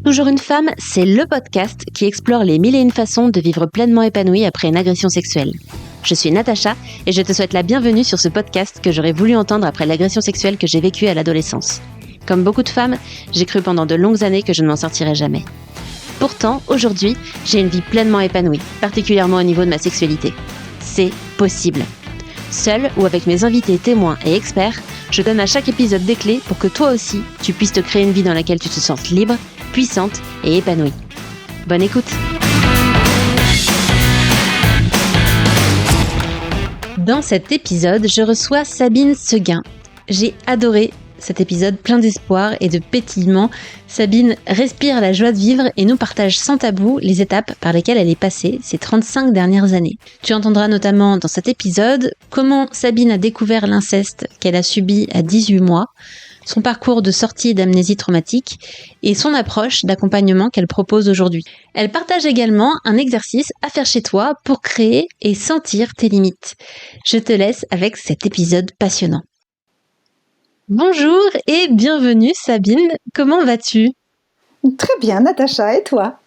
Toujours une femme, c'est le podcast qui explore les mille et une façons de vivre pleinement épanouie après une agression sexuelle. Je suis Natacha et je te souhaite la bienvenue sur ce podcast que j'aurais voulu entendre après l'agression sexuelle que j'ai vécue à l'adolescence. Comme beaucoup de femmes, j'ai cru pendant de longues années que je ne m'en sortirais jamais. Pourtant, aujourd'hui, j'ai une vie pleinement épanouie, particulièrement au niveau de ma sexualité. C'est possible. Seule ou avec mes invités témoins et experts, je donne à chaque épisode des clés pour que toi aussi, tu puisses te créer une vie dans laquelle tu te sentes libre, puissante et épanouie. Bonne écoute! Dans cet épisode, je reçois Sabine Seguin. J'ai adoré cet épisode plein d'espoir et de pétillement. Sabine respire la joie de vivre et nous partage sans tabou les étapes par lesquelles elle est passée ces 35 dernières années. Tu entendras notamment dans cet épisode comment Sabine a découvert l'inceste qu'elle a subi à 18 mois, son parcours de sortie d'amnésie traumatique et son approche d'accompagnement qu'elle propose aujourd'hui. Elle partage également un exercice à faire chez toi pour créer et sentir tes limites. Je te laisse avec cet épisode passionnant. Bonjour et bienvenue Sabine, comment vas-tu ? Très bien Natacha, et toi ?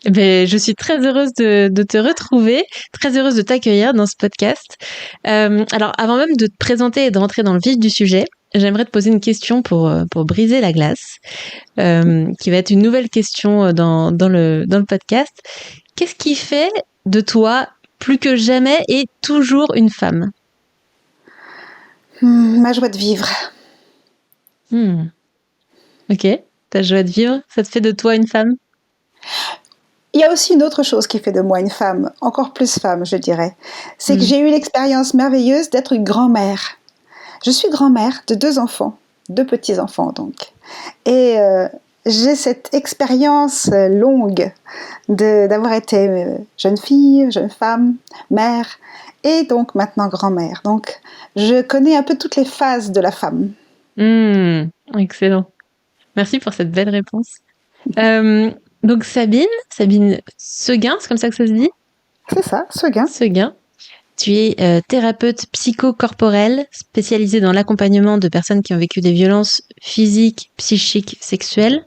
Je suis très heureuse de te retrouver, très heureuse de t'accueillir dans ce podcast. Alors avant même de te présenter et de rentrer dans le vif du sujet, j'aimerais te poser une question pour briser la glace, qui va être une nouvelle question dans le podcast. Qu'est-ce qui fait de toi plus que jamais et toujours une femme ? Ma joie de vivre. Ok, ta joie de vivre, ça te fait de toi une femme ? Il y a aussi une autre chose qui fait de moi une femme, encore plus femme je dirais. C'est que j'ai eu l'expérience merveilleuse d'être une grand-mère. Je suis grand-mère de 2 enfants, 2 petits-enfants donc. Et j'ai cette expérience longue d'avoir été jeune fille, jeune femme, mère et donc maintenant grand-mère. Donc je connais un peu toutes les phases de la femme. Excellent. Merci pour cette belle réponse. Donc Sabine Seguin, c'est comme ça que ça se dit ? C'est ça, Seguin. Tu es thérapeute psychocorporelle spécialisée dans l'accompagnement de personnes qui ont vécu des violences physiques, psychiques, sexuelles,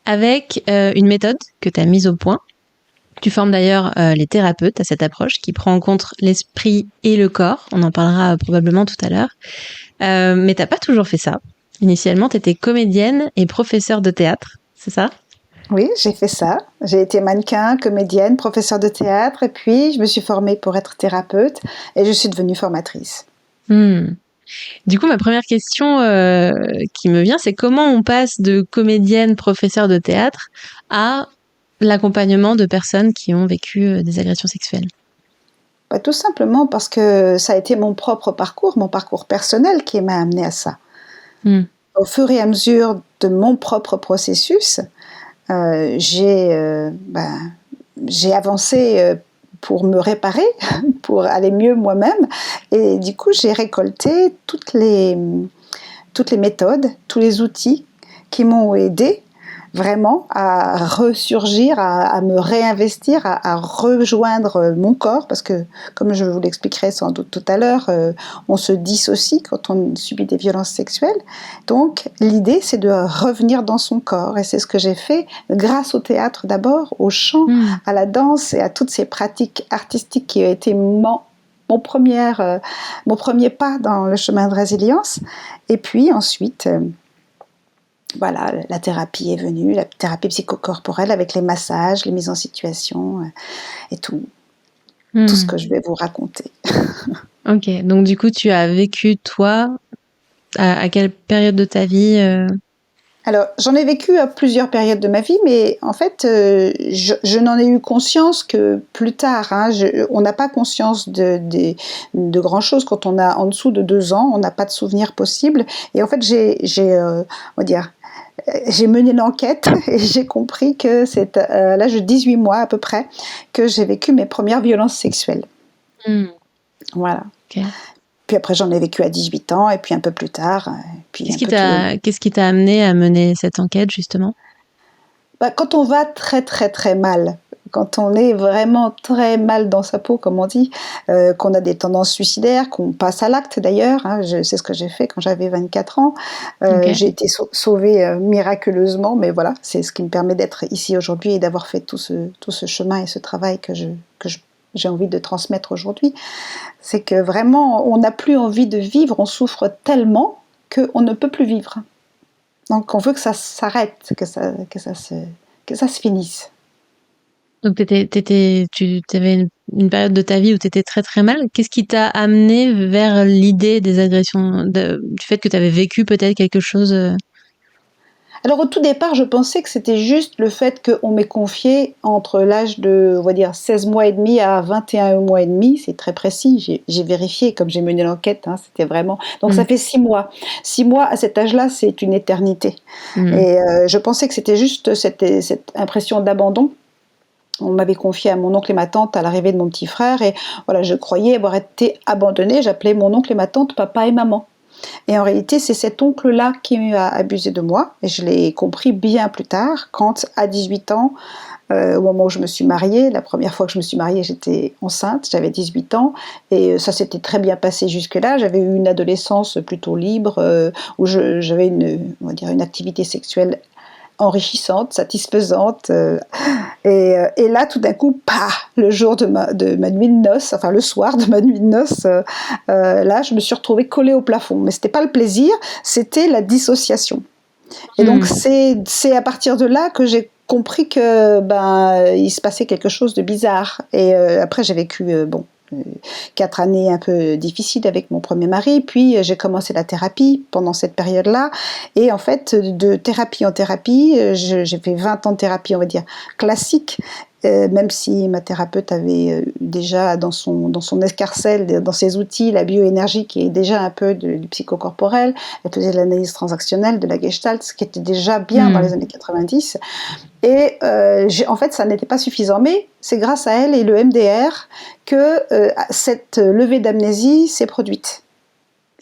avec une méthode que tu as mise au point. Tu formes d'ailleurs les thérapeutes à cette approche qui prend en compte l'esprit et le corps. On en parlera probablement tout à l'heure. Mais tu n'as pas toujours fait ça. Initialement, tu étais comédienne et professeure de théâtre, c'est ça ? Oui, j'ai fait ça. J'ai été mannequin, comédienne, professeure de théâtre et puis je me suis formée pour être thérapeute et je suis devenue formatrice. Du coup, ma première question qui me vient, c'est comment on passe de comédienne, professeure de théâtre à l'accompagnement de personnes qui ont vécu des agressions sexuelles ? Tout simplement parce que ça a été mon propre parcours, mon parcours personnel qui m'a amenée à ça. Au fur et à mesure de mon propre processus, j'ai avancé pour me réparer, pour aller mieux moi-même. Et du coup, j'ai récolté toutes les méthodes, tous les outils qui m'ont aidée vraiment à ressurgir, à me réinvestir, à rejoindre mon corps, parce que, comme je vous l'expliquerai sans doute tout à l'heure, on se dissocie quand on subit des violences sexuelles. Donc, l'idée, c'est de revenir dans son corps, et c'est ce que j'ai fait grâce au théâtre d'abord, au chant, à la danse et à toutes ces pratiques artistiques qui ont été mon premier pas dans le chemin de résilience. Et puis ensuite, voilà, la thérapie est venue, la thérapie psychocorporelle avec les massages, les mises en situation et tout ce que je vais vous raconter. Ok, donc du coup, tu as vécu, toi, à quelle période de ta vie Alors, j'en ai vécu à plusieurs périodes de ma vie, mais en fait, je n'en ai eu conscience que plus tard. On n'a pas conscience de grand-chose quand on a en dessous de 2 ans, on n'a pas de souvenirs possibles. Et en fait, j'ai mené l'enquête et j'ai compris que c'est à l'âge de 18 mois à peu près que j'ai vécu mes premières violences sexuelles. Voilà. Okay. Puis après, j'en ai vécu à 18 ans et puis un peu plus tard. Qu'est-ce qui t'a amené à mener cette enquête, justement ? Quand on va très très très mal quand on est vraiment très mal dans sa peau, comme on dit, qu'on a des tendances suicidaires, qu'on passe à l'acte d'ailleurs, hein, c'est ce que j'ai fait quand j'avais 24 ans. Ok. J'ai été sauvée miraculeusement, mais voilà, c'est ce qui me permet d'être ici aujourd'hui et d'avoir fait tout ce chemin et ce travail j'ai envie de transmettre aujourd'hui. C'est que vraiment, on n'a plus envie de vivre, on souffre tellement qu'on ne peut plus vivre. Donc on veut que ça s'arrête, que ça se finisse. Donc tu avais une période de ta vie où tu étais très très mal. Qu'est-ce qui t'a amené vers l'idée des agressions, du fait que tu avais vécu peut-être quelque chose Alors au tout départ, je pensais que c'était juste le fait qu'on m'ait confié entre l'âge de, on va dire, 16 mois et demi à 21 mois et demi, c'est très précis, j'ai vérifié comme j'ai mené l'enquête, hein, c'était vraiment... Donc ça Mm. fait 6 mois. 6 mois à cet âge-là, c'est une éternité. Mm. Et je pensais que c'était juste cette impression d'abandon. On m'avait confié à mon oncle et ma tante à l'arrivée de mon petit frère et voilà, je croyais avoir été abandonnée. J'appelais mon oncle et ma tante papa et maman. Et en réalité, c'est cet oncle-là qui a abusé de moi. Et je l'ai compris bien plus tard, quand à 18 ans, au moment où je me suis mariée, la première fois que je me suis mariée, j'étais enceinte, j'avais 18 ans, et ça s'était très bien passé jusque-là. J'avais eu une adolescence plutôt libre, où j'avais on va dire une activité sexuelle enrichissante, satisfaisante. Et là, tout d'un coup, le jour de ma nuit de noces, enfin le soir de ma nuit de noces, là, je me suis retrouvée collée au plafond. Mais c'était pas le plaisir, c'était la dissociation. Et donc, c'est à partir de là que j'ai compris que il se passait quelque chose de bizarre. Et après, j'ai vécu 4 années un peu difficiles avec mon premier mari, puis j'ai commencé la thérapie pendant cette période-là, et en fait, de thérapie en thérapie, j'ai fait 20 ans de thérapie, on va dire, classique, même si ma thérapeute avait déjà dans son escarcelle, dans ses outils, la bioénergie qui est déjà un peu du psychocorporel, elle faisait de l'analyse transactionnelle, de la gestalt, ce qui était déjà bien dans les années 90. Et en fait, ça n'était pas suffisant. Mais c'est grâce à elle et le MDR que cette levée d'amnésie s'est produite.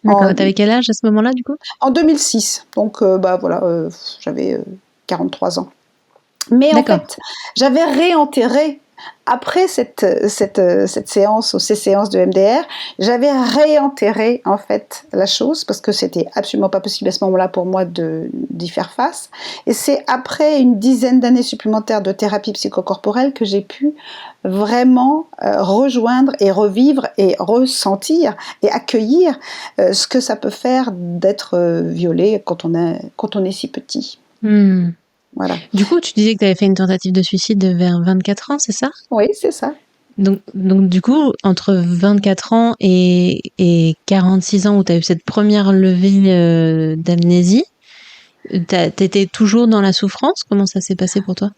D'accord. T'avais quel âge à ce moment-là, du coup? En 2006. Donc, voilà, j'avais 43 ans. Mais en D'accord. fait, j'avais réenterré, après cette séance ou ces séances de MDR, j'avais réenterré en fait la chose parce que c'était absolument pas possible à ce moment-là pour moi d'y faire face. Et c'est après une dizaine d'années supplémentaires de thérapie psychocorporelle que j'ai pu vraiment rejoindre et revivre et ressentir et accueillir ce que ça peut faire d'être violé quand on est si petit. Voilà. Du coup, tu disais que tu avais fait une tentative de suicide vers 24 ans, c'est ça? Oui, c'est ça. Donc, du coup, entre 24 ans et 46 ans où tu as eu cette première levée d'amnésie, t'étais toujours dans la souffrance? Comment ça s'est passé pour toi?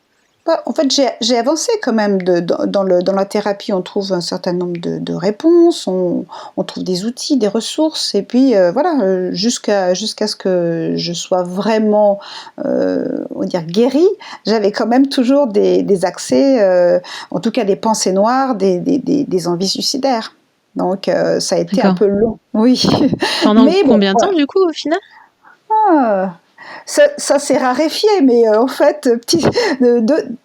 En fait, j'ai avancé quand même. Dans la thérapie, on trouve un certain nombre de réponses, on trouve des outils, des ressources, et puis voilà, jusqu'à ce que je sois vraiment, on va dire, guérie, j'avais quand même toujours des accès, en tout cas des pensées noires, des envies suicidaires. Donc ça a été un peu long, oui. Pendant Mais bon, combien de temps, voilà. du coup, au final? Ça s'est raréfié, mais en fait,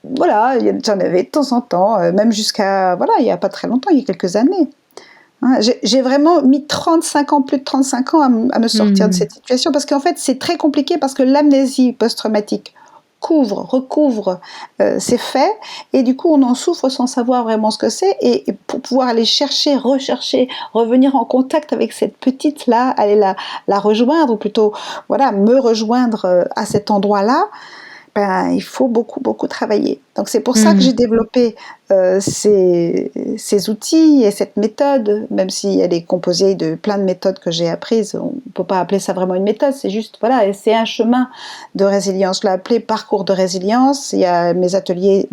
voilà, j'en avais de temps en temps, même jusqu'à, voilà, il n'y a pas très longtemps, il y a quelques années. Hein, j'ai vraiment mis 35 ans, plus de 35 ans à me sortir de cette situation, parce qu'en fait, c'est très compliqué, parce que l'amnésie post-traumatique recouvre ces faits, et du coup, on en souffre sans savoir vraiment ce que c'est, et pour pouvoir aller chercher, rechercher, revenir en contact avec cette petite-là, aller la rejoindre, ou plutôt, voilà, me rejoindre à cet endroit-là, il faut beaucoup, beaucoup travailler. Donc c'est pour ça que j'ai développé ces outils et cette méthode, même si elle est composée de plein de méthodes que j'ai apprises. On ne peut pas appeler ça vraiment une méthode, c'est juste, voilà, et c'est un chemin de résilience. Je l'ai appelé parcours de résilience. Il y a les ateliers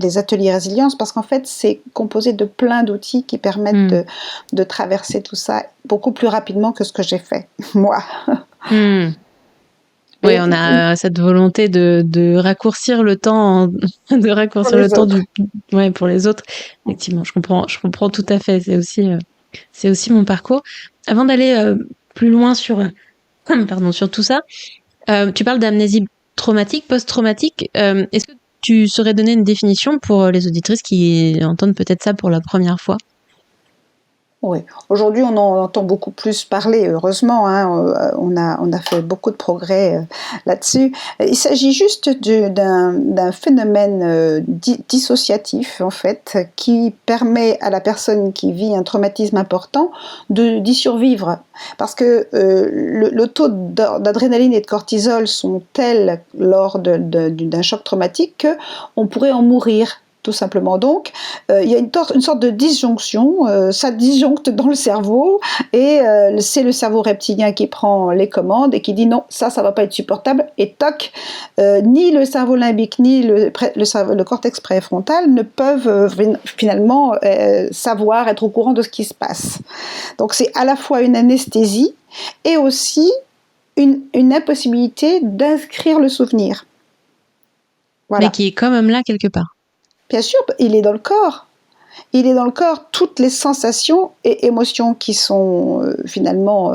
résilience, parce qu'en fait, c'est composé de plein d'outils qui permettent de traverser tout ça beaucoup plus rapidement que ce que j'ai fait, moi. Oui, on a cette volonté de raccourcir le temps, ouais, pour les autres. Effectivement, je comprends tout à fait. C'est aussi mon parcours. Avant d'aller plus loin sur tout ça, tu parles d'amnésie traumatique, post-traumatique. Est-ce que tu saurais donner une définition pour les auditrices qui entendent peut-être ça pour la première fois? Oui, aujourd'hui on en entend beaucoup plus parler, heureusement, hein, on a fait beaucoup de progrès là-dessus. Il s'agit juste d'un phénomène dissociatif, en fait, qui permet à la personne qui vit un traumatisme important d'y survivre. Parce que le taux d'adrénaline et de cortisol sont tels lors d'un choc traumatique qu'on pourrait en mourir. Tout simplement. Donc, il y a une sorte de disjonction, ça disjoncte dans le cerveau et c'est le cerveau reptilien qui prend les commandes et qui dit non, ça va pas être supportable et toc, ni le cerveau limbique ni le cortex préfrontal ne peuvent finalement savoir, être au courant de ce qui se passe. Donc, c'est à la fois une anesthésie et aussi une impossibilité d'inscrire le souvenir. Voilà. Mais qui est quand même là quelque part. Bien sûr, il est dans le corps. Il est dans le corps, toutes les sensations et émotions qui sont finalement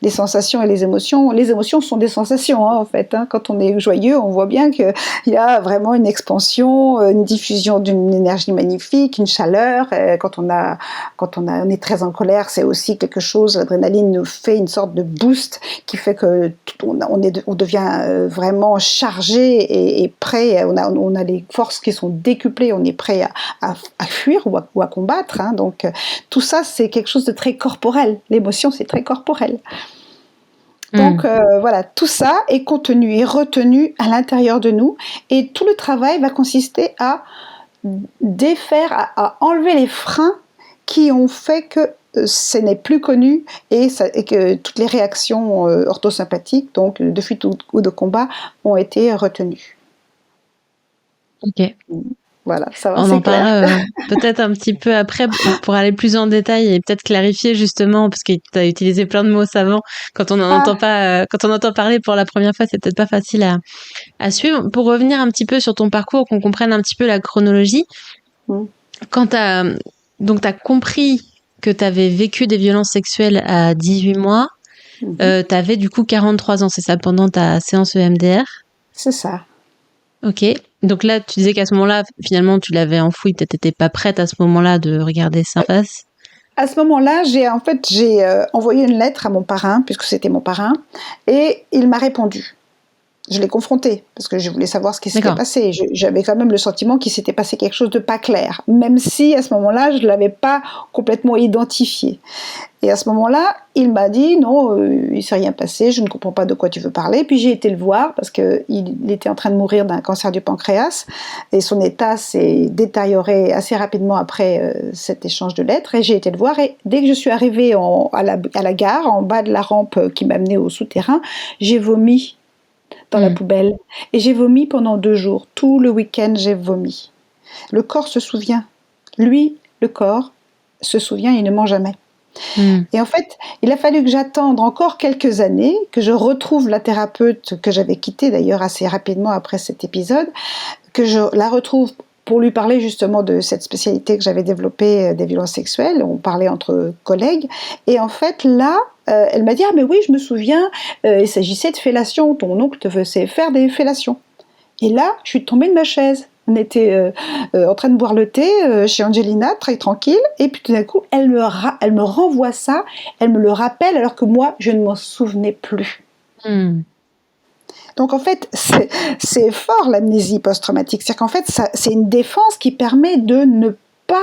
les sensations et les émotions. Les émotions sont des sensations, hein, en fait. Hein. Quand on est joyeux, on voit bien qu'il y a vraiment une expansion, une diffusion d'une énergie magnifique, une chaleur. Quand on est très en colère, c'est aussi quelque chose, l'adrénaline nous fait une sorte de boost qui fait que on devient vraiment chargé et prêt. On a les forces qui sont décuplées, on est prêt à fuir ou à combattre. Hein. Donc, tout ça, c'est quelque chose de très corporel. L'émotion, c'est très corporel. Donc, voilà, tout ça est contenu et retenu à l'intérieur de nous. Et tout le travail va consister à défaire, à enlever les freins qui ont fait que ce n'est plus connu et que toutes les réactions orthosympathiques, donc de fuite ou de combat, ont été retenues. Ok. Voilà, ça va, on en parlera peut-être un petit peu après pour aller plus en détail et peut-être clarifier justement, parce que tu as utilisé plein de mots savants. Quand on entend pas, quand on entend parler pour la première fois, c'est peut-être pas facile à suivre. Pour revenir un petit peu sur ton parcours, qu'on comprenne un petit peu la chronologie. Quand t'as compris que t'avais vécu des violences sexuelles à 18 mois, t'avais du coup 43 ans, c'est ça, pendant ta séance EMDR? C'est ça. Ok. Donc là, tu disais qu'à ce moment-là, finalement, tu l'avais enfoui, tu n'étais pas prête à ce moment-là de regarder ça en face. À ce moment-là, j'ai envoyé une lettre à mon parrain, puisque c'était mon parrain, et il m'a répondu. Je l'ai confronté, parce que je voulais savoir ce qui s'était passé. J'avais quand même le sentiment qu'il s'était passé quelque chose de pas clair, même si à ce moment-là, je ne l'avais pas complètement identifié. Et à ce moment-là, il m'a dit « Non, il ne s'est rien passé, je ne comprends pas de quoi tu veux parler ». Puis j'ai été le voir, parce qu'il était en train de mourir d'un cancer du pancréas, et son état s'est détérioré assez rapidement après cet échange de lettres. Et j'ai été le voir, et dès que je suis arrivée à la gare, en bas de la rampe qui m'amenait au souterrain, j'ai vomi dans la poubelle. Et j'ai vomi pendant 2 jours. Tout le week-end, j'ai vomi. Le corps se souvient. Lui, le corps, se souvient, il ne ment jamais. Et en fait, il a fallu que j'attende encore quelques années, que je retrouve la thérapeute que j'avais quittée d'ailleurs assez rapidement après cet épisode, que je la retrouve pour lui parler justement de cette spécialité que j'avais développée des violences sexuelles. On parlait entre collègues. Et en fait, là, elle m'a dit « Ah mais oui, je me souviens, il s'agissait de fellation, ton oncle te faisait faire des fellations. » Et là, je suis tombée de ma chaise. On était en train de boire le thé chez Angelina, très tranquille, et puis tout d'un coup, elle me renvoie ça, elle me le rappelle, alors que moi, je ne m'en souvenais plus. Donc en fait, c'est fort l'amnésie post-traumatique. C'est-à-dire qu'en fait, c'est une défense qui permet de ne pas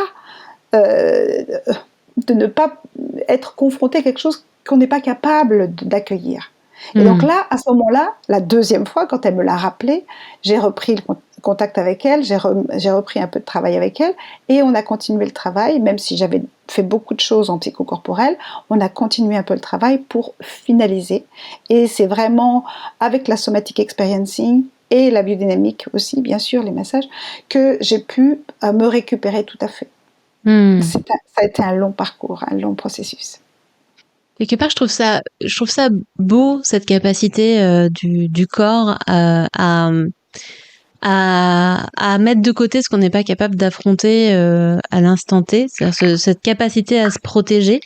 être confronté à quelque chose qu'on n'est pas capable d'accueillir. Et donc là, à ce moment-là, la deuxième fois, quand elle me l'a rappelé, j'ai repris le contact avec elle, j'ai repris un peu de travail avec elle, et on a continué le travail, même si j'avais fait beaucoup de choses en psychocorporel, on a continué un peu le travail pour finaliser. Et c'est vraiment avec la somatic experiencing et la biodynamique aussi, bien sûr, les massages, que j'ai pu me récupérer tout à fait. Ça a été un long parcours, un long processus. Quelque part, je trouve ça beau, cette capacité du corps à mettre de côté ce qu'on n'est pas capable d'affronter à l'instant T, c'est-à-dire cette capacité à se protéger.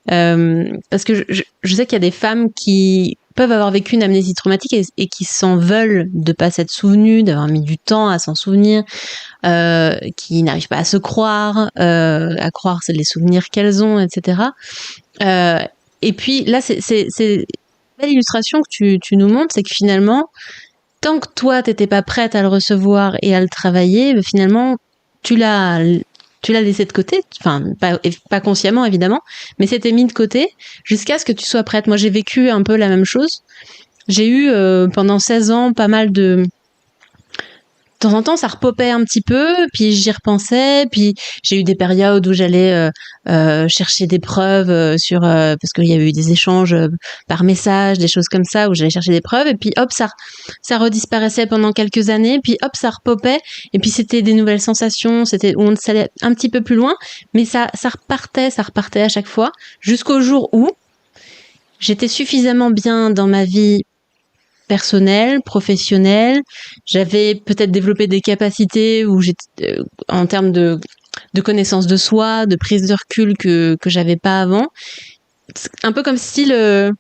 Parce que je sais qu'il y a des femmes qui peuvent avoir vécu une amnésie traumatique et qui s'en veulent de pas s'être souvenus, d'avoir mis du temps à s'en souvenir, qui n'arrivent pas à se croire, à croire les souvenirs qu'elles ont, etc. Et puis là, c'est une belle illustration que tu nous montres, c'est que finalement, tant que toi, t'étais pas prête à le recevoir et à le travailler, ben finalement, tu l'as laissé de côté, enfin, pas consciemment, évidemment, mais c'était mis de côté jusqu'à ce que tu sois prête. Moi, j'ai vécu un peu la même chose. J'ai eu, pendant 16 ans, pas mal de temps en temps, ça repopait un petit peu, puis j'y repensais, puis j'ai eu des périodes où j'allais chercher des preuves parce qu'il y avait eu des échanges par message, des choses comme ça, où j'allais chercher des preuves, et puis hop, ça redisparaissait pendant quelques années, puis hop, ça repopait, et puis c'était des nouvelles sensations, où on allait un petit peu plus loin, mais ça repartait à chaque fois, jusqu'au jour où j'étais suffisamment bien dans ma vie personnel, professionnel. J'avais peut-être développé des capacités où j'étais en termes de connaissance de soi, de prise de recul que j'avais pas avant. C'est un peu comme si le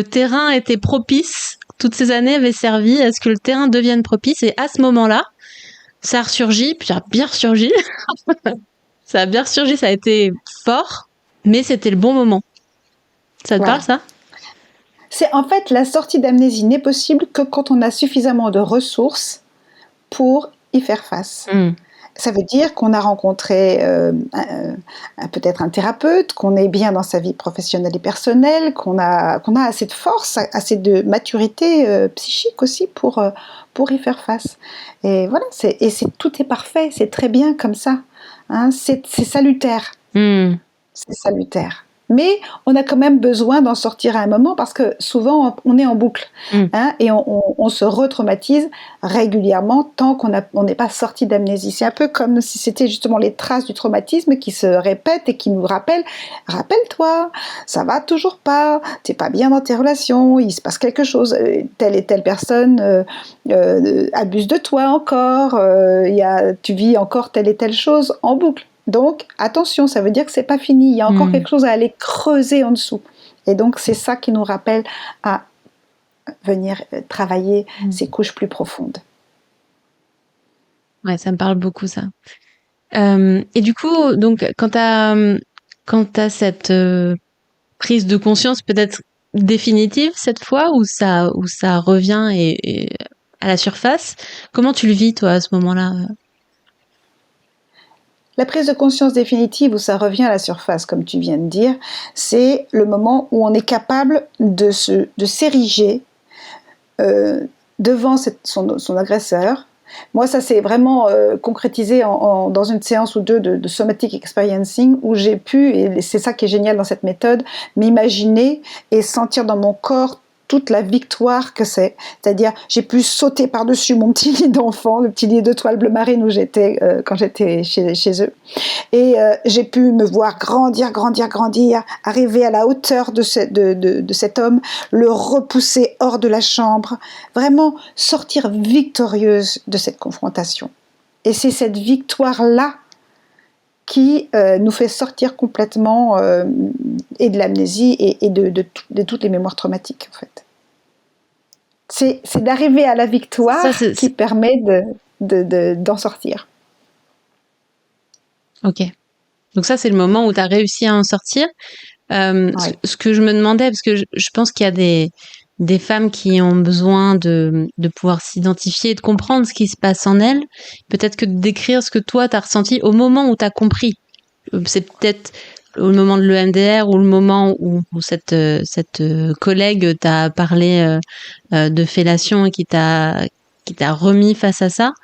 terrain était propice. Toutes ces années avaient servi à ce que le terrain devienne propice, et à ce moment-là, ça a ressurgi, puis ça a bien ressurgi. Ça a bien ressurgi, ça a été fort, mais c'était le bon moment. Ça te parle, ça? C'est en fait, la sortie d'amnésie n'est possible que quand on a suffisamment de ressources pour y faire face. Ça veut dire qu'on a rencontré peut-être un thérapeute, qu'on est bien dans sa vie professionnelle et personnelle, qu'on a assez de force, assez de maturité psychique aussi pour y faire face. Et voilà, tout est parfait, c'est très bien comme ça. Hein, c'est salutaire. C'est salutaire. Mais on a quand même besoin d'en sortir à un moment, parce que souvent on est en boucle, hein, et on se retraumatise régulièrement tant qu'on n'est pas sorti d'amnésie. C'est un peu comme si c'était justement les traces du traumatisme qui se répètent et qui nous rappellent: rappelle-toi, ça va toujours pas, t'es pas bien dans tes relations, il se passe quelque chose, telle et telle personne abuse de toi encore, tu vis encore telle et telle chose en boucle. Donc, attention, ça veut dire que c'est pas fini. Il y a encore quelque chose à aller creuser en dessous. Et donc, c'est ça qui nous rappelle à venir travailler ces couches plus profondes. Ouais, ça me parle beaucoup, ça. Et du coup, donc, quand t'as cette prise de conscience peut-être définitive cette fois, où ça revient et à la surface, comment tu le vis, toi, à ce moment-là? La prise de conscience définitive, où ça revient à la surface, comme tu viens de dire, c'est le moment où on est capable de s'ériger devant son agresseur. Moi, ça s'est vraiment concrétisé dans une séance ou deux de somatic experiencing, où j'ai pu, et c'est ça qui est génial dans cette méthode, m'imaginer et sentir dans mon corps toute la victoire que c'est. C'est-à-dire, j'ai pu sauter par-dessus mon petit lit d'enfant, le petit lit de toile bleu marine où j'étais quand j'étais chez eux. Et j'ai pu me voir grandir, arriver à la hauteur de cet homme, le repousser hors de la chambre, vraiment sortir victorieuse de cette confrontation. Et c'est cette victoire-là qui nous fait sortir complètement et de l'amnésie et de toutes les mémoires traumatiques, en fait. C'est d'arriver à la victoire qui permet d'en sortir. Ok. Donc ça, c'est le moment où tu as réussi à en sortir. Ouais. Ce que je me demandais, parce que je pense qu'il y a des femmes qui ont besoin de pouvoir s'identifier et de comprendre ce qui se passe en elles. Peut-être que de décrire ce que toi, tu as ressenti au moment où tu as compris. C'est peut-être au moment de l'EMDR ou le moment où cette collègue t'a parlé de fellation et qui t'a remis face à ça.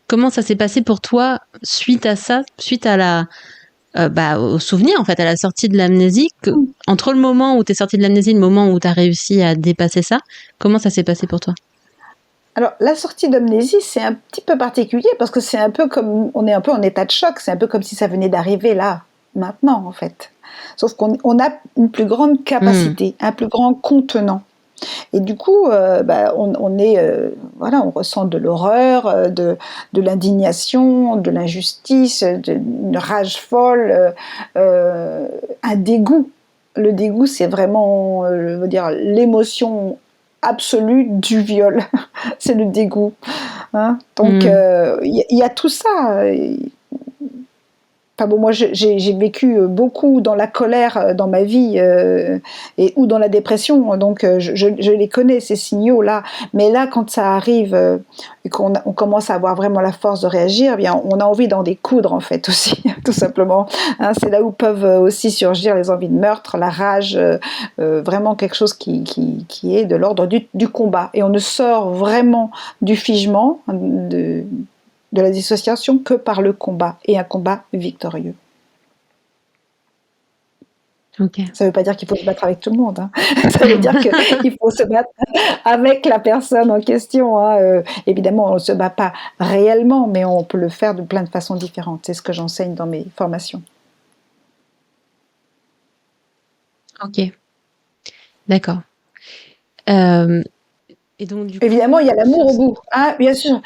Comment ça s'est passé pour toi suite à ça, suite à au souvenir, en fait, à la sortie de l'amnésie, entre le moment où tu es sorti de l'amnésie et le moment où tu as réussi à dépasser ça, comment ça s'est passé pour toi? Alors, la sortie d'amnésie, c'est un petit peu particulier parce que c'est un peu comme, on est un peu en état de choc, c'est un peu comme si ça venait d'arriver là, maintenant, en fait. Sauf qu'on a une plus grande capacité, un plus grand contenant. Et du coup, on ressent de l'horreur, de l'indignation, de l'injustice, d'une rage folle, un dégoût. Le dégoût, c'est vraiment, je veux dire, l'émotion absolu du viol. C'est le dégoût. Hein. Donc, il y a tout ça. Enfin bon, moi, j'ai vécu beaucoup dans la colère dans ma vie ou dans la dépression, donc je les connais, ces signaux-là. Mais là, quand ça arrive et on commence à avoir vraiment la force de réagir, eh bien, on a envie d'en découdre, en fait, aussi, tout simplement. Hein, c'est là où peuvent aussi surgir les envies de meurtre, la rage, vraiment quelque chose qui est de l'ordre du combat. Et on ne sort vraiment du figement, de la dissociation que par le combat, et un combat victorieux. Okay. Ça ne veut pas dire qu'il faut se battre avec tout le monde. Hein. Ça veut dire qu'il faut se battre avec la personne en question. Hein. Évidemment, on ne se bat pas réellement, mais on peut le faire de plein de façons différentes. C'est ce que j'enseigne dans mes formations. Ok, d'accord. Et donc, du coup, évidemment, il y a l'amour au bout. Hein, bien sûr,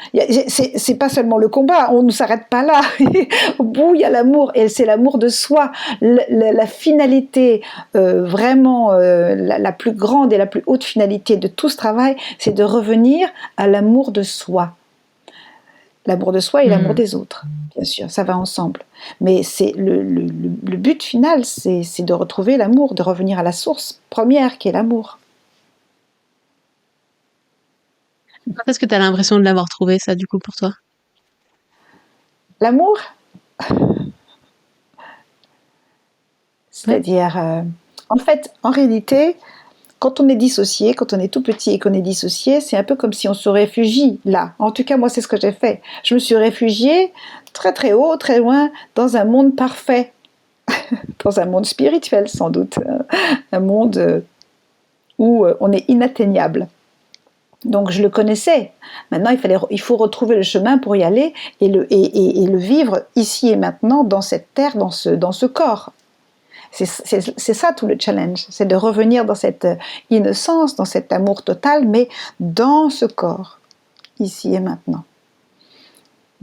c'est pas seulement le combat. On ne s'arrête pas là. Au bout, il y a l'amour, et c'est l'amour de soi. La finalité, vraiment, la plus grande et la plus haute finalité de tout ce travail, c'est de revenir à l'amour de soi. L'amour de soi et l'amour des autres, bien sûr, ça va ensemble. Mais c'est le but final, c'est de retrouver l'amour, de revenir à la source première qui est l'amour. Quand est-ce que tu as l'impression de l'avoir trouvé, ça, du coup, pour toi? L'amour, c'est-à-dire, en fait, en réalité, quand on est dissocié, quand on est tout petit et qu'on est dissocié, c'est un peu comme si on se réfugie là. En tout cas, moi, c'est ce que j'ai fait. Je me suis réfugiée très très haut, très loin, dans un monde parfait, dans un monde spirituel sans doute, un monde où on est inatteignable. Donc je le connaissais. Maintenant, il faut retrouver le chemin pour y aller et le vivre ici et maintenant, dans cette terre, dans ce corps. C'est ça tout le challenge, c'est de revenir dans cette innocence, dans cet amour total, mais dans ce corps, ici et maintenant.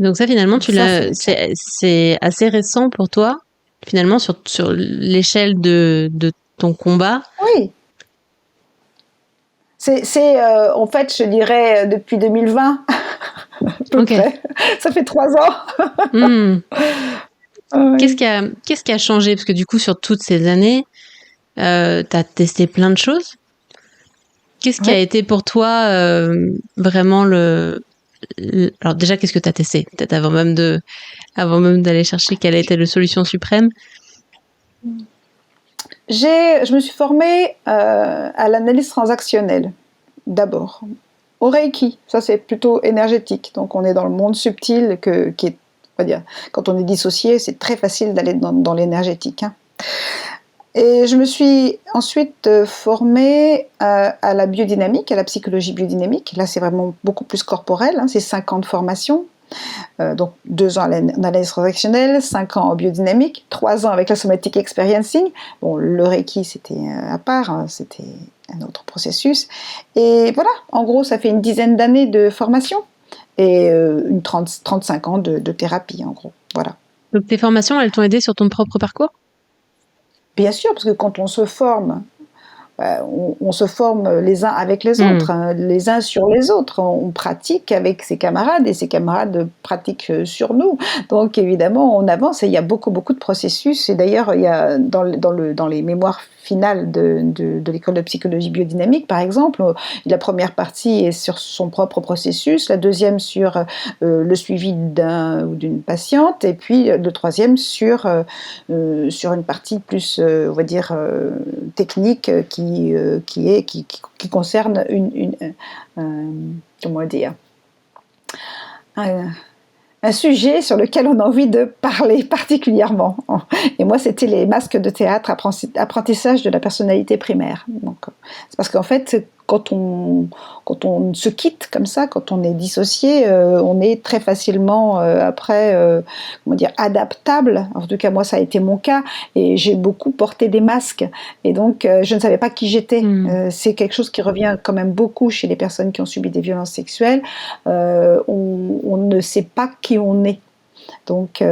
Donc ça, finalement, c'est assez récent pour toi, finalement, sur l'échelle de ton combat. Oui. C'est en fait, je dirais, depuis 2020, à peu près. Ça fait 3 ans. Oui. Qu'est-ce qui a changé? Parce que du coup, sur toutes ces années, tu as testé plein de choses. Qu'est-ce qui a été pour toi vraiment alors déjà, qu'est-ce que tu as testé? Peut-être avant même d'aller chercher quelle était la solution suprême. Je me suis formée à l'analyse transactionnelle, d'abord. Au Reiki, ça c'est plutôt énergétique. Donc on est dans le monde subtil qui est, on va dire, quand on est dissocié, c'est très facile d'aller dans l'énergétique. Hein. Et je me suis ensuite formée à la biodynamique, à la psychologie biodynamique. Là, c'est vraiment beaucoup plus corporel. Hein. C'est 5 ans de formation. Donc 2 ans en analyse transactionnelle, 5 ans en biodynamique, 3 ans avec la somatic experiencing. Bon, le Reiki, c'était à part, hein, c'était un autre processus. Et voilà, en gros, ça fait une dizaine d'années de formation et 35 ans de thérapie, en gros. Voilà. Donc tes formations, elles t'ont aidé sur ton propre parcours? Bien sûr, parce que quand on se forme, on se forme les uns avec les autres, hein, les uns sur les autres. On pratique avec ses camarades et ses camarades pratiquent sur nous. Donc évidemment, on avance et il y a beaucoup de processus. Et d'ailleurs, il y a dans les mémoires finales de l'école de psychologie biodynamique, par exemple, la première partie est sur son propre processus, la deuxième sur le suivi d'un ou d'une patiente, et puis le troisième sur une partie plus, on va dire, technique qui concerne comment dire, un sujet sur lequel on a envie de parler particulièrement. Et moi, c'était les masques de théâtre, apprentissage de la personnalité primaire. Donc, c'est parce qu'en fait, quand on se quitte comme ça, quand on est dissocié, on est très facilement après, comment dire, adaptable. En tout cas, moi, ça a été mon cas, et j'ai beaucoup porté des masques, et donc je ne savais pas qui j'étais. C'est quelque chose qui revient quand même beaucoup chez les personnes qui ont subi des violences sexuelles. On ne sait pas qui on est. Donc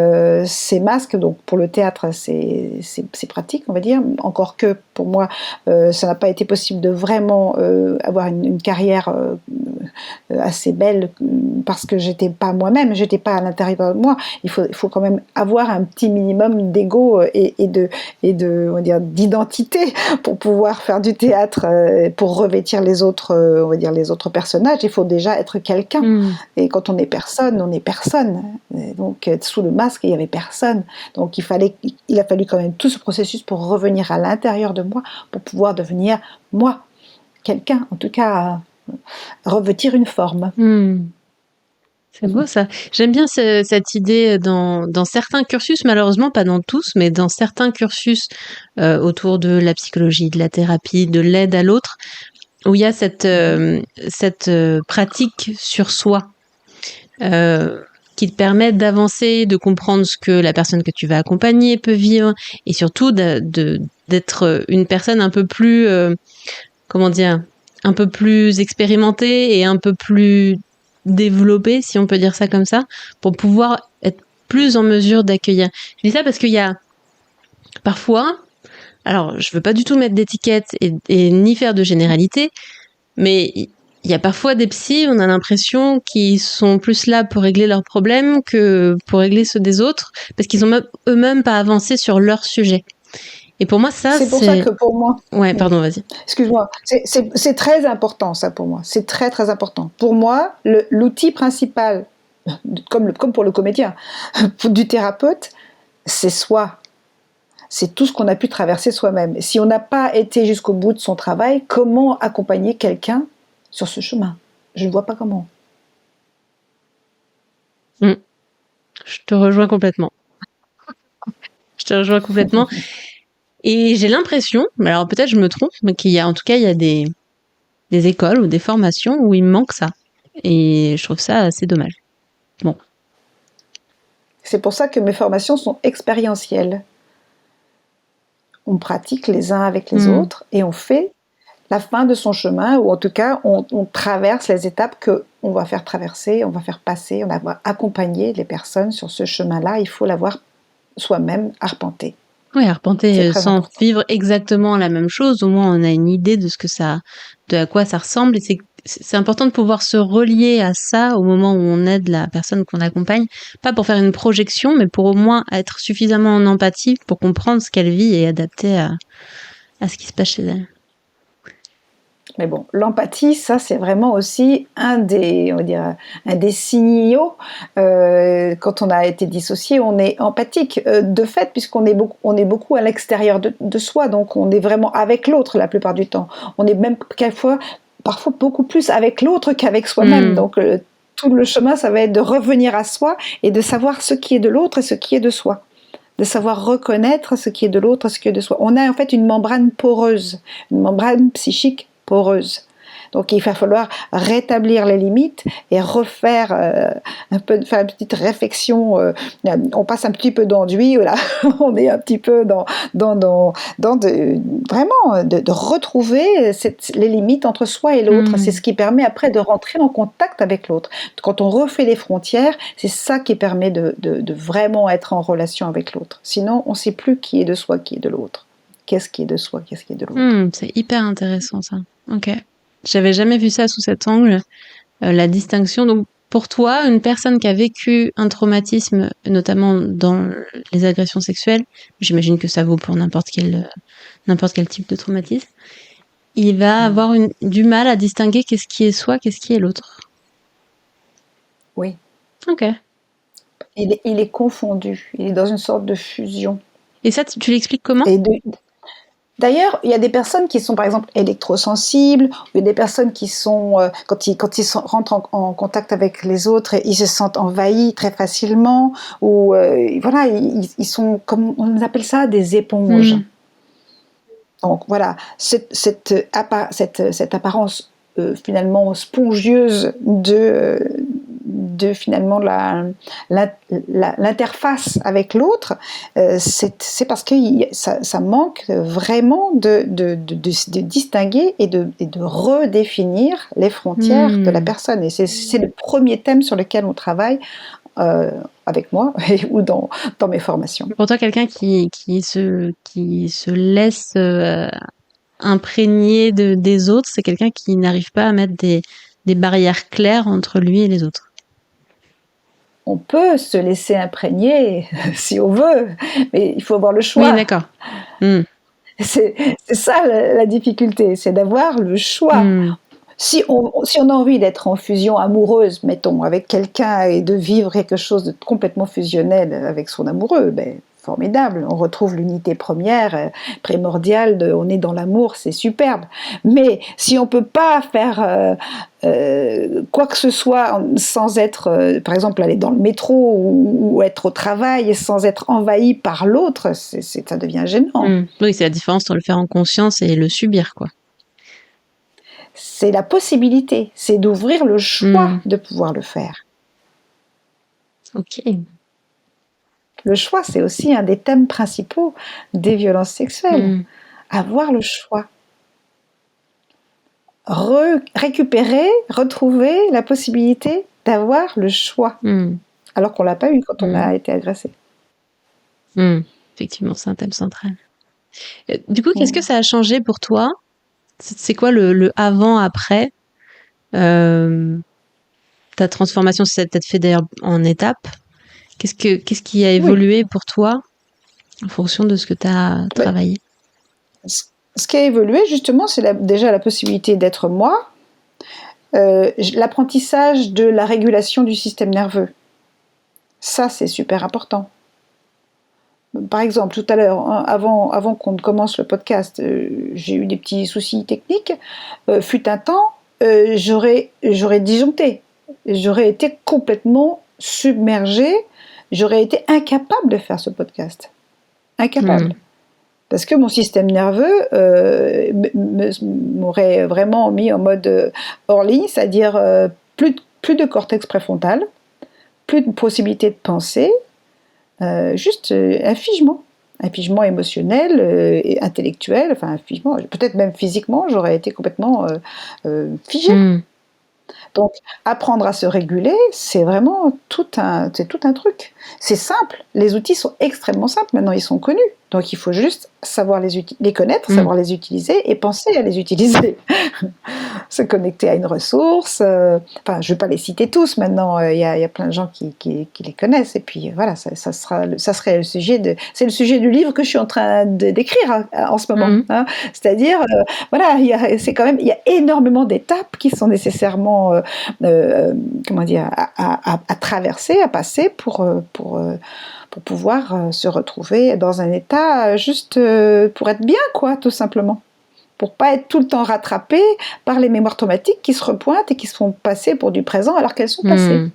ces masques, donc pour le théâtre, c'est pratique, on va dire. Encore que pour moi, ça n'a pas été possible de vraiment avoir une carrière assez belle parce que j'étais pas moi-même, j'étais pas à l'intérieur de moi. Il faut quand même avoir un petit minimum d'ego et de on va dire d'identité pour pouvoir faire du théâtre, pour revêtir les autres, on va dire les autres personnages. Il faut déjà être quelqu'un. Et quand on est personne, on est personne. Et donc sous le masque, il y avait personne. Donc il a fallu quand même tout ce processus pour revenir à l'intérieur de moi, pour pouvoir devenir moi, quelqu'un. En tout cas, revêtir une forme. C'est beau ça. J'aime bien cette idée dans certains cursus, malheureusement pas dans tous, mais dans certains cursus autour de la psychologie, de la thérapie, de l'aide à l'autre, où il y a cette pratique sur soi qui te permet d'avancer, de comprendre ce que la personne que tu vas accompagner peut vivre, et surtout d'être une personne un peu plus, comment dire, un peu plus expérimentée et un peu plus développée, si on peut dire ça comme ça, pour pouvoir être plus en mesure d'accueillir. Je dis ça parce qu'il y a parfois, alors je veux pas du tout mettre d'étiquette et ni faire de généralité, mais il y a parfois des psys, on a l'impression qu'ils sont plus là pour régler leurs problèmes que pour régler ceux des autres, parce qu'ils ont eux-mêmes pas avancé sur leur sujet. Et pour moi, ça, c'est pour ça que pour moi... Ouais, pardon, vas-y. Excuse-moi. C'est très important, ça, pour moi. C'est très, très important. Pour moi, l'outil principal, comme pour le comédien, du thérapeute, c'est soi. C'est tout ce qu'on a pu traverser soi-même. Si on n'a pas été jusqu'au bout de son travail, comment accompagner quelqu'un sur ce chemin? Je ne vois pas comment. Je te rejoins complètement. Et j'ai l'impression, alors peut-être je me trompe, mais qu'il y a, en tout cas, il y a des écoles ou des formations où il manque ça. Et je trouve ça assez dommage. Bon. C'est pour ça que mes formations sont expérientielles. On pratique les uns avec les autres et on fait la fin de son chemin, ou en tout cas, on traverse les étapes qu'on va faire traverser, on va faire passer, on va accompagner les personnes sur ce chemin-là. Il faut l'avoir soi-même arpenté. Oui, arpenter sans vivre exactement la même chose, au moins on a une idée de à quoi ça ressemble, et c'est important de pouvoir se relier à ça au moment où on aide la personne qu'on accompagne, pas pour faire une projection, mais pour au moins être suffisamment en empathie pour comprendre ce qu'elle vit et adapter à ce qui se passe chez elle. Mais bon, l'empathie, ça c'est vraiment aussi un des signaux. Quand on a été dissocié, on est empathique de fait, puisqu'on est beaucoup à l'extérieur de soi, donc on est vraiment avec l'autre la plupart du temps. On est même parfois beaucoup plus avec l'autre qu'avec soi-même. Donc tout le chemin, ça va être de revenir à soi et de savoir ce qui est de l'autre et ce qui est de soi. De savoir reconnaître ce qui est de l'autre et ce qui est de soi. On a en fait une membrane poreuse, une membrane psychique poreuse. Donc il va falloir rétablir les limites et refaire faire une petite réflexion. On passe un petit peu d'enduit, là. On est un petit peu vraiment de retrouver les limites entre soi et l'autre. C'est ce qui permet après de rentrer en contact avec l'autre. Quand on refait les frontières, c'est ça qui permet de vraiment être en relation avec l'autre. Sinon, on ne sait plus qui est de soi, qui est de l'autre. Qu'est-ce qui est de soi, qu'est-ce qui est de l'autre. C'est hyper intéressant ça. Ok. J'avais jamais vu ça sous cet angle, la distinction. Donc pour toi, une personne qui a vécu un traumatisme, notamment dans les agressions sexuelles, j'imagine que ça vaut pour n'importe quel type de traumatisme, il va avoir du mal à distinguer qu'est-ce qui est soi, qu'est-ce qui est l'autre. Oui. Ok. Il est confondu, il est dans une sorte de fusion. Et ça, tu l'expliques comment ? D'ailleurs, il y a des personnes qui sont par exemple électrosensibles, ou il y a des personnes qui sont, quand ils rentrent en contact avec les autres, ils se sentent envahis très facilement, ou voilà, ils sont, comme on appelle ça, des éponges. Donc voilà, cette apparence finalement spongieuse de finalement l'interface avec l'autre, c'est parce que ça manque vraiment de distinguer et de redéfinir les frontières de la personne. Et c'est le premier thème sur lequel on travaille avec moi ou dans mes formations. Pour toi, quelqu'un qui se laisse imprégner des autres, c'est quelqu'un qui n'arrive pas à mettre des barrières claires entre lui et les autres. On peut se laisser imprégner si on veut, mais il faut avoir le choix. Oui, d'accord. C'est ça la difficulté, c'est d'avoir le choix. Si on a envie d'être en fusion amoureuse, mettons, avec quelqu'un et de vivre quelque chose de complètement fusionnel avec son amoureux, ben, formidable, on retrouve l'unité première, primordiale, on est dans l'amour, c'est superbe. Mais si on ne peut pas faire quoi que ce soit sans être, par exemple, aller dans le métro ou être au travail sans être envahi par l'autre, ça devient gênant. Oui, c'est la différence entre le faire en conscience et le subir, quoi. C'est la possibilité, c'est d'ouvrir le choix de pouvoir le faire. Ok. Le choix, c'est aussi un des thèmes principaux des violences sexuelles. Avoir le choix. Récupérer, retrouver la possibilité d'avoir le choix. Alors qu'on ne l'a pas eu quand on a été agressé. Effectivement, c'est un thème central. Du coup, qu'est-ce que ça a changé pour toi ? C'est quoi le avant-après ta transformation, ça t'a peut-être fait d'ailleurs en étapes. Qu'est-ce qui a évolué pour toi en fonction de ce que tu as travaillé ? Ce qui a évolué, justement, c'est déjà la possibilité d'être moi, l'apprentissage de la régulation du système nerveux. Ça, c'est super important. Par exemple, tout à l'heure, avant qu'on ne commence le podcast, j'ai eu des petits soucis techniques. Fut un temps, j'aurais disjoncté. J'aurais été complètement submergée. J'aurais été incapable de faire ce podcast. Incapable. Parce que mon système nerveux m'aurait vraiment mis en mode hors ligne, c'est-à-dire plus de cortex préfrontal, plus de possibilité de penser, juste un figement émotionnel et intellectuel, enfin un figement, peut-être même physiquement, j'aurais été complètement figée. Donc, apprendre à se réguler, c'est vraiment tout un truc. C'est simple, les outils sont extrêmement simples, maintenant ils sont connus. Donc il faut juste savoir les connaître, savoir les utiliser et penser à les utiliser. Se connecter à une ressource, enfin je ne vais pas les citer tous maintenant, il y a plein de gens qui les connaissent, et puis voilà, ça serait le sujet c'est le sujet du livre que je suis en train d'écrire en ce moment. Hein. C'est-à-dire, voilà, il y a énormément d'étapes qui sont nécessairement comment dire, à traverser, à passer pour pouvoir se retrouver dans un état juste pour être bien, quoi, tout simplement. Pour pas être tout le temps rattrapé par les mémoires traumatiques qui se repointent et qui se font passer pour du présent alors qu'elles sont passées.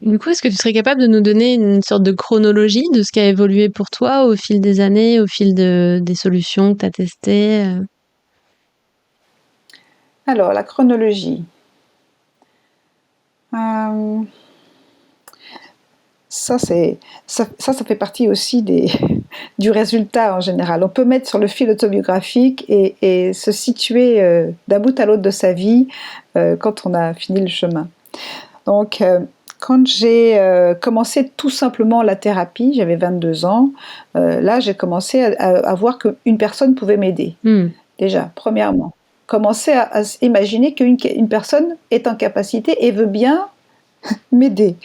Du coup, est-ce que tu serais capable de nous donner une sorte de chronologie de ce qui a évolué pour toi au fil des années, au fil des solutions que tu as testées ? Alors, la chronologie. Ça fait partie aussi du résultat en général. On peut mettre sur le fil autobiographique et se situer d'un bout à l'autre de sa vie quand on a fini le chemin. Donc, quand j'ai commencé tout simplement la thérapie, j'avais 22 ans, là j'ai commencé à voir qu'une personne pouvait m'aider. Déjà, premièrement. Commencer à imaginer qu'une personne est en capacité et veut bien m'aider.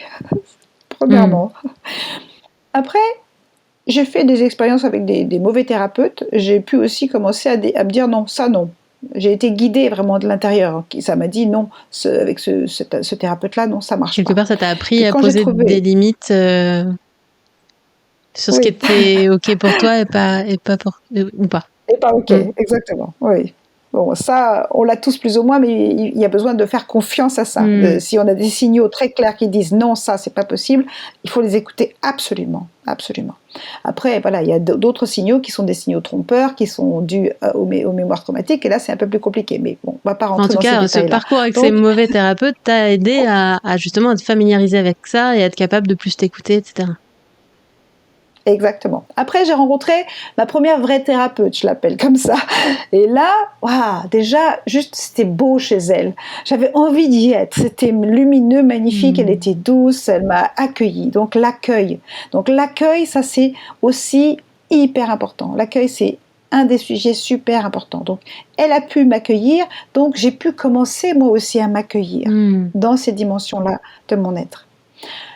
Premièrement. Après, j'ai fait des expériences avec des mauvais thérapeutes. J'ai pu aussi commencer à me dire non, ça non. J'ai été guidée vraiment de l'intérieur. Ça m'a dit non, avec ce thérapeute-là, non, ça marche pas. Quelque part, ça t'a appris à poser des limites sur ce qui était OK pour toi ou pas. Et pas OK, exactement, oui. Bon, ça, on l'a tous plus ou moins, mais il y a besoin de faire confiance à ça. Si on a des signaux très clairs qui disent non, ça, c'est pas possible, il faut les écouter absolument, absolument. Après, voilà, il y a d'autres signaux qui sont des signaux trompeurs, qui sont dus aux mémoires traumatiques, et là, c'est un peu plus compliqué. Mais bon, on va pas rentrer dans ces détails-là. En tout cas, ce parcours avec ces mauvais thérapeutes t'a aidé à justement te familiariser avec ça et à être capable de plus t'écouter, etc. Exactement. Après, j'ai rencontré ma première vraie thérapeute, je l'appelle comme ça. Et là, waouh, déjà, juste, c'était beau chez elle. J'avais envie d'y être. C'était lumineux, magnifique, elle était douce, elle m'a accueillie. Donc, l'accueil. Ça, c'est aussi hyper important. L'accueil, c'est un des sujets super importants. Donc, elle a pu m'accueillir, donc j'ai pu commencer moi aussi à m'accueillir dans ces dimensions-là de mon être.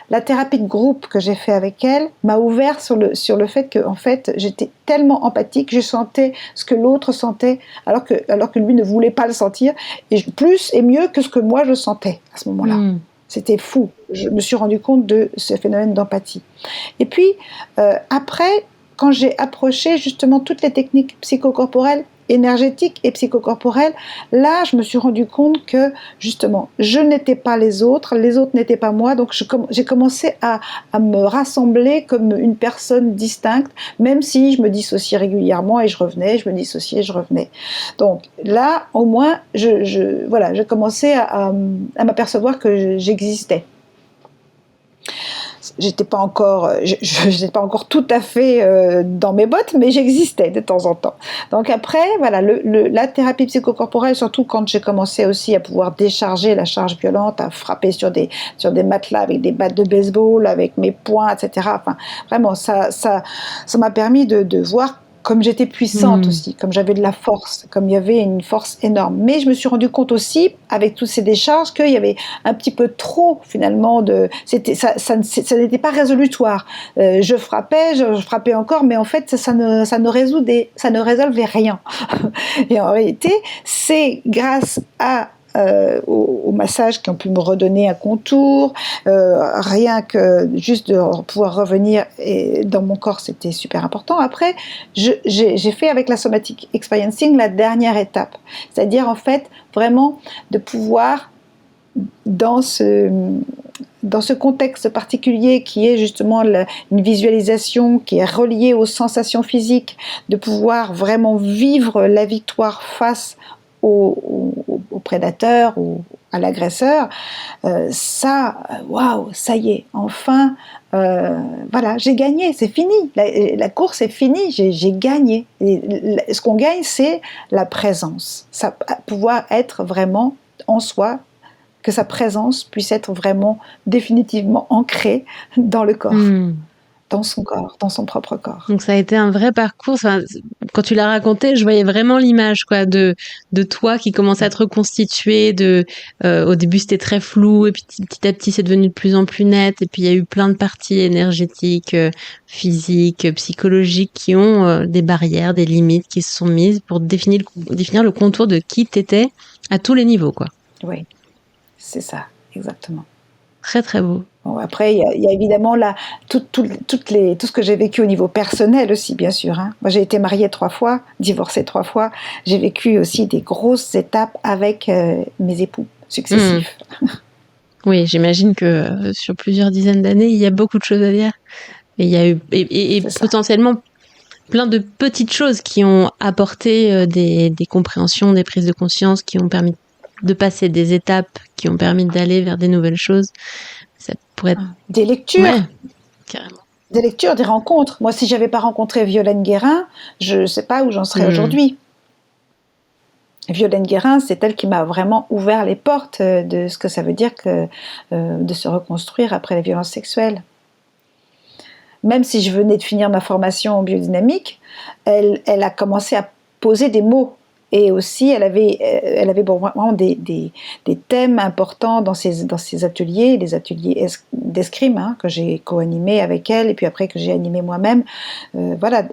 La thérapie de groupe que j'ai fait avec elle m'a ouvert sur le fait que en fait, j'étais tellement empathique, je sentais ce que l'autre sentait alors que lui ne voulait pas le sentir, et plus et mieux que ce que moi je sentais à ce moment-là. C'était fou. Je me suis rendu compte de ce phénomène d'empathie. Et puis, après, quand j'ai approché justement toutes les techniques psychocorporelles, énergétiques et psychocorporelles, là, je me suis rendu compte que, justement, je n'étais pas les autres n'étaient pas moi, donc j'ai commencé à me rassembler comme une personne distincte, même si je me dissociais régulièrement et je revenais, je me dissociais, je revenais. Donc là, au moins, je commençais à m'apercevoir que j'existais. J'étais pas encore tout à fait dans mes bottes, mais j'existais de temps en temps. Donc après, voilà, la thérapie psychocorporelle, surtout quand j'ai commencé aussi à pouvoir décharger la charge violente, à frapper sur des matelas avec des battes de baseball, avec mes poings, etc. Enfin, vraiment, ça m'a permis de voir comme j'étais puissante aussi, comme j'avais de la force, comme il y avait une force énorme. Mais je me suis rendu compte aussi, avec toutes ces décharges, qu'il y avait un petit peu trop, finalement, ça n'était pas résolutoire. Je frappais encore, mais en fait, ça ne résolvait rien. Et en réalité, c'est grâce au massage qui ont pu me redonner un contour, rien que juste de pouvoir revenir dans mon corps, c'était super important. Après, j'ai fait avec la somatic experiencing la dernière étape, c'est-à-dire en fait vraiment de pouvoir dans ce contexte particulier qui est justement une visualisation qui est reliée aux sensations physiques, de pouvoir vraiment vivre la victoire face au prédateur ou à l'agresseur, waouh, ça y est, enfin, voilà, j'ai gagné, c'est fini, la course est finie, j'ai gagné. Et ce qu'on gagne, c'est la présence, pouvoir être vraiment en soi, que sa présence puisse être vraiment définitivement ancrée dans le corps. Dans son corps, dans son propre corps. Donc ça a été un vrai parcours. Enfin, quand tu l'as raconté, je voyais vraiment l'image, quoi, de toi qui commençait à te reconstituer. Au début c'était très flou, et puis petit à petit c'est devenu de plus en plus net. Et puis il y a eu plein de parties énergétiques, physiques, psychologiques qui ont des barrières, des limites qui se sont mises pour définir le contour de qui t'étais à tous les niveaux, quoi. Oui, c'est ça, exactement. Très très beau. Bon, après, il y a évidemment tout ce que j'ai vécu au niveau personnel aussi, bien sûr. Hein. Moi, j'ai été mariée 3 fois, divorcée 3 fois. J'ai vécu aussi des grosses étapes avec mes époux successifs. Oui, j'imagine que sur plusieurs dizaines d'années, il y a beaucoup de choses à dire. Et il y a eu et potentiellement plein de petites choses qui ont apporté des compréhensions, des prises de conscience, qui ont permis de passer des étapes, qui ont permis d'aller vers des nouvelles choses. Ça pourrait être... Des lectures. Ouais, carrément. Des lectures, des rencontres. Moi, si j'avais pas rencontré Violaine Guérin, je sais pas où j'en serais aujourd'hui. Violaine Guérin, c'est elle qui m'a vraiment ouvert les portes de ce que ça veut dire de se reconstruire après les violences sexuelles. Même si je venais de finir ma formation en biodynamique, elle a commencé à poser des mots. Et aussi, elle avait vraiment des thèmes importants dans ses ateliers, les ateliers d'escrime, hein, que j'ai co-animé avec elle, et puis après que j'ai animé moi-même. Voilà,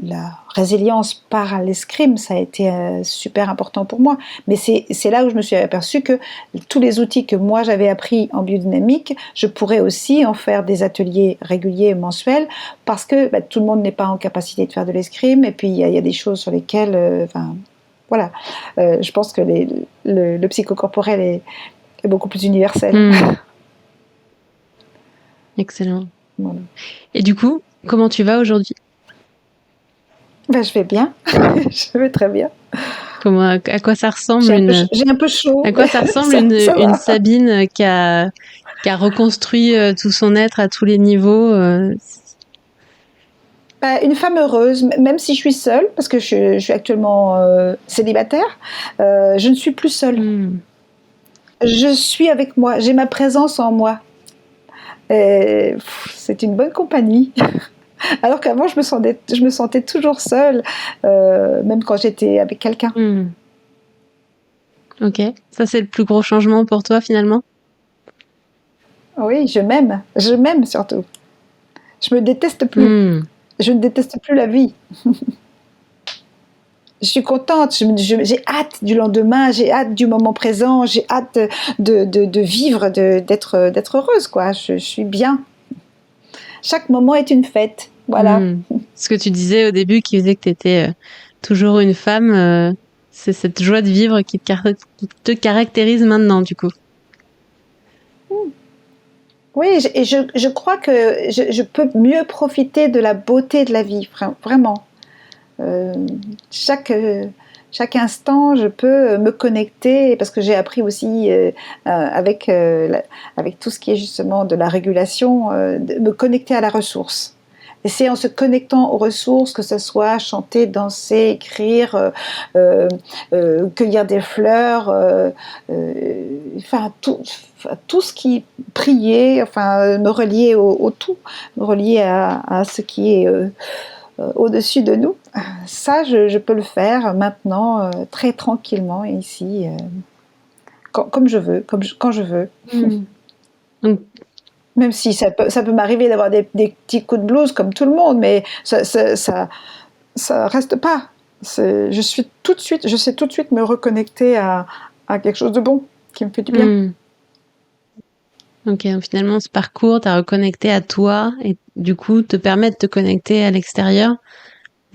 la résilience par l'escrime, ça a été super important pour moi. Mais c'est là où je me suis aperçue que tous les outils que moi j'avais appris en biodynamique, je pourrais aussi en faire des ateliers réguliers et mensuels, parce que tout le monde n'est pas en capacité de faire de l'escrime, et puis il y a des choses sur lesquelles... voilà, je pense que le psychocorporel est beaucoup plus universel. Excellent. Voilà. Et du coup, comment tu vas aujourd'hui ? Je vais bien, je vais très bien. À quoi ça ressemble j'ai un peu chaud. À quoi ça ressemble une Sabine qui a reconstruit tout son être à tous les niveaux Une femme heureuse, même si je suis seule, parce que je suis actuellement célibataire, je ne suis plus seule. Je suis avec moi, j'ai ma présence en moi. C'est une bonne compagnie. Alors qu'avant, je me sentais toujours seule, même quand j'étais avec quelqu'un. Ok, ça c'est le plus gros changement pour toi finalement? Oui, je m'aime surtout. Je me déteste plus. Je ne déteste plus la vie. Je suis contente, j'ai hâte du lendemain, j'ai hâte du moment présent, j'ai hâte de vivre, d'être heureuse, quoi. Je suis bien. Chaque moment est une fête, voilà. Ce que tu disais au début qui faisait que tu étais toujours une femme, c'est cette joie de vivre qui te caractérise maintenant, du coup. Oui, et je crois que je peux mieux profiter de la beauté de la vie, vraiment. Chaque instant, je peux me connecter, parce que j'ai appris aussi avec tout ce qui est justement de la régulation, de me connecter à la ressource. Et c'est en se connectant aux ressources, que ce soit chanter, danser, écrire, cueillir des fleurs, tout ce qui prier, me relier au tout, me relier à ce qui est au-dessus de nous. Ça, je peux le faire maintenant très tranquillement ici, comme je veux, quand je veux. Même si ça peut m'arriver d'avoir des petits coups de blues comme tout le monde, mais ça reste pas. Je sais tout de suite me reconnecter à quelque chose de bon qui me fait du bien. Ok, donc finalement, ce parcours t'a reconnecté à toi et du coup te permet de te connecter à l'extérieur,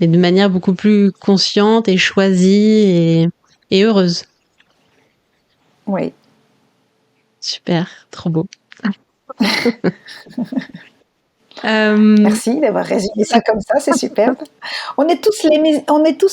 mais de manière beaucoup plus consciente et choisie et heureuse. Oui. Super, trop beau. Merci d'avoir résumé ça comme ça, c'est superbe. On est tous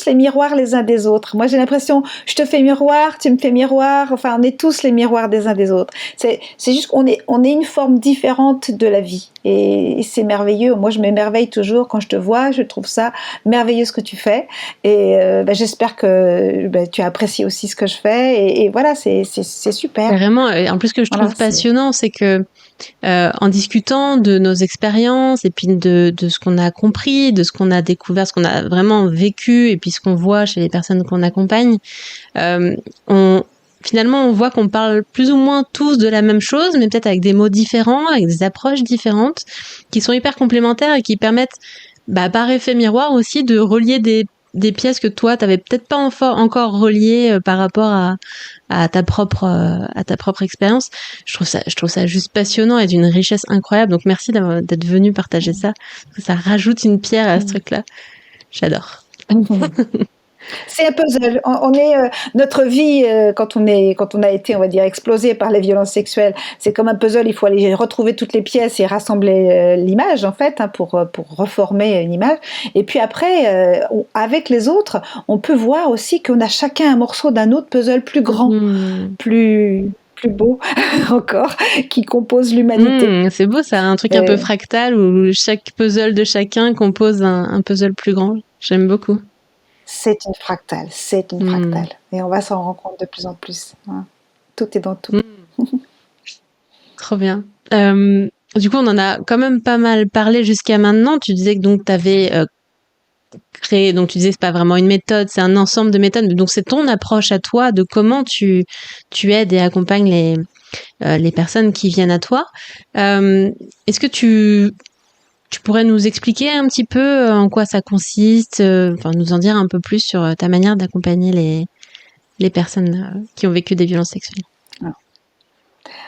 les miroirs les uns des autres. Moi, j'ai l'impression, je te fais miroir, tu me fais miroir. Enfin, on est tous les miroirs des uns des autres. C'est juste qu'on est une forme différente de la vie. Et c'est merveilleux. Moi, je m'émerveille toujours quand je te vois. Je trouve ça merveilleux ce que tu fais. Et j'espère que tu apprécies aussi ce que je fais. Et voilà, c'est super. Vraiment. Et en plus, ce que je trouve passionnant, c'est que en discutant de nos expériences et puis de ce qu'on a compris, de ce qu'on a découvert, ce qu'on a vraiment vécu et puis ce qu'on voit chez les personnes qu'on accompagne, finalement, on voit qu'on parle plus ou moins tous de la même chose, mais peut-être avec des mots différents, avec des approches différentes, qui sont hyper complémentaires et qui permettent, par effet miroir aussi, de relier des pièces que toi, t'avais peut-être pas encore reliées par rapport à ta propre expérience. Je trouve ça juste passionnant et d'une richesse incroyable. Donc merci d'être venu partager ça. Ça rajoute une pierre à ce truc-là. J'adore. C'est un puzzle. On est notre vie quand on a été, on va dire, explosé par les violences sexuelles. C'est comme un puzzle. Il faut aller retrouver toutes les pièces et rassembler l'image en fait, pour reformer une image. Et puis après, avec les autres, on peut voir aussi qu'on a chacun un morceau d'un autre puzzle plus grand, plus beau encore, qui compose l'humanité. C'est beau, ça, un truc un peu fractal où chaque puzzle de chacun compose un puzzle plus grand. J'aime beaucoup. C'est une fractale. Et on va s'en rendre compte de plus en plus. Hein. Tout est dans tout. Trop bien. Du coup, on en a quand même pas mal parlé jusqu'à maintenant. Tu disais que donc tu avais créé, donc tu disais c'est pas vraiment une méthode, c'est un ensemble de méthodes. Donc c'est ton approche à toi de comment tu aides et accompagnes les personnes qui viennent à toi. Est-ce que tu pourrais nous expliquer un petit peu en quoi ça consiste, nous en dire un peu plus sur ta manière d'accompagner les personnes qui ont vécu des violences sexuelles?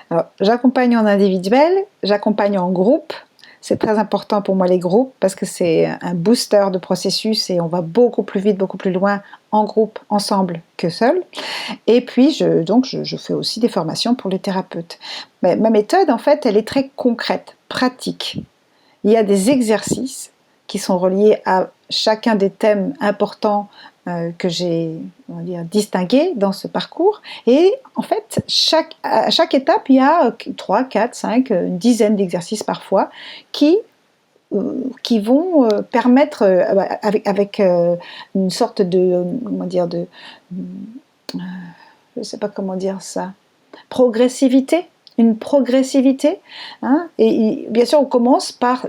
Alors, j'accompagne en individuel, j'accompagne en groupe. C'est très important pour moi les groupes parce que c'est un booster de processus et on va beaucoup plus vite, beaucoup plus loin en groupe, ensemble que seul. Et puis, je fais aussi des formations pour les thérapeutes. Mais ma méthode, en fait, elle est très concrète, pratique. Il y a des exercices qui sont reliés à chacun des thèmes importants que j'ai, on va dire, distingués dans ce parcours. Et en fait, à chaque étape, il y a 3, 4, 5, une dizaine d'exercices parfois qui vont permettre, avec une sorte de, comment dire, je ne sais pas comment dire ça, une progressivité, hein, et bien sûr on commence par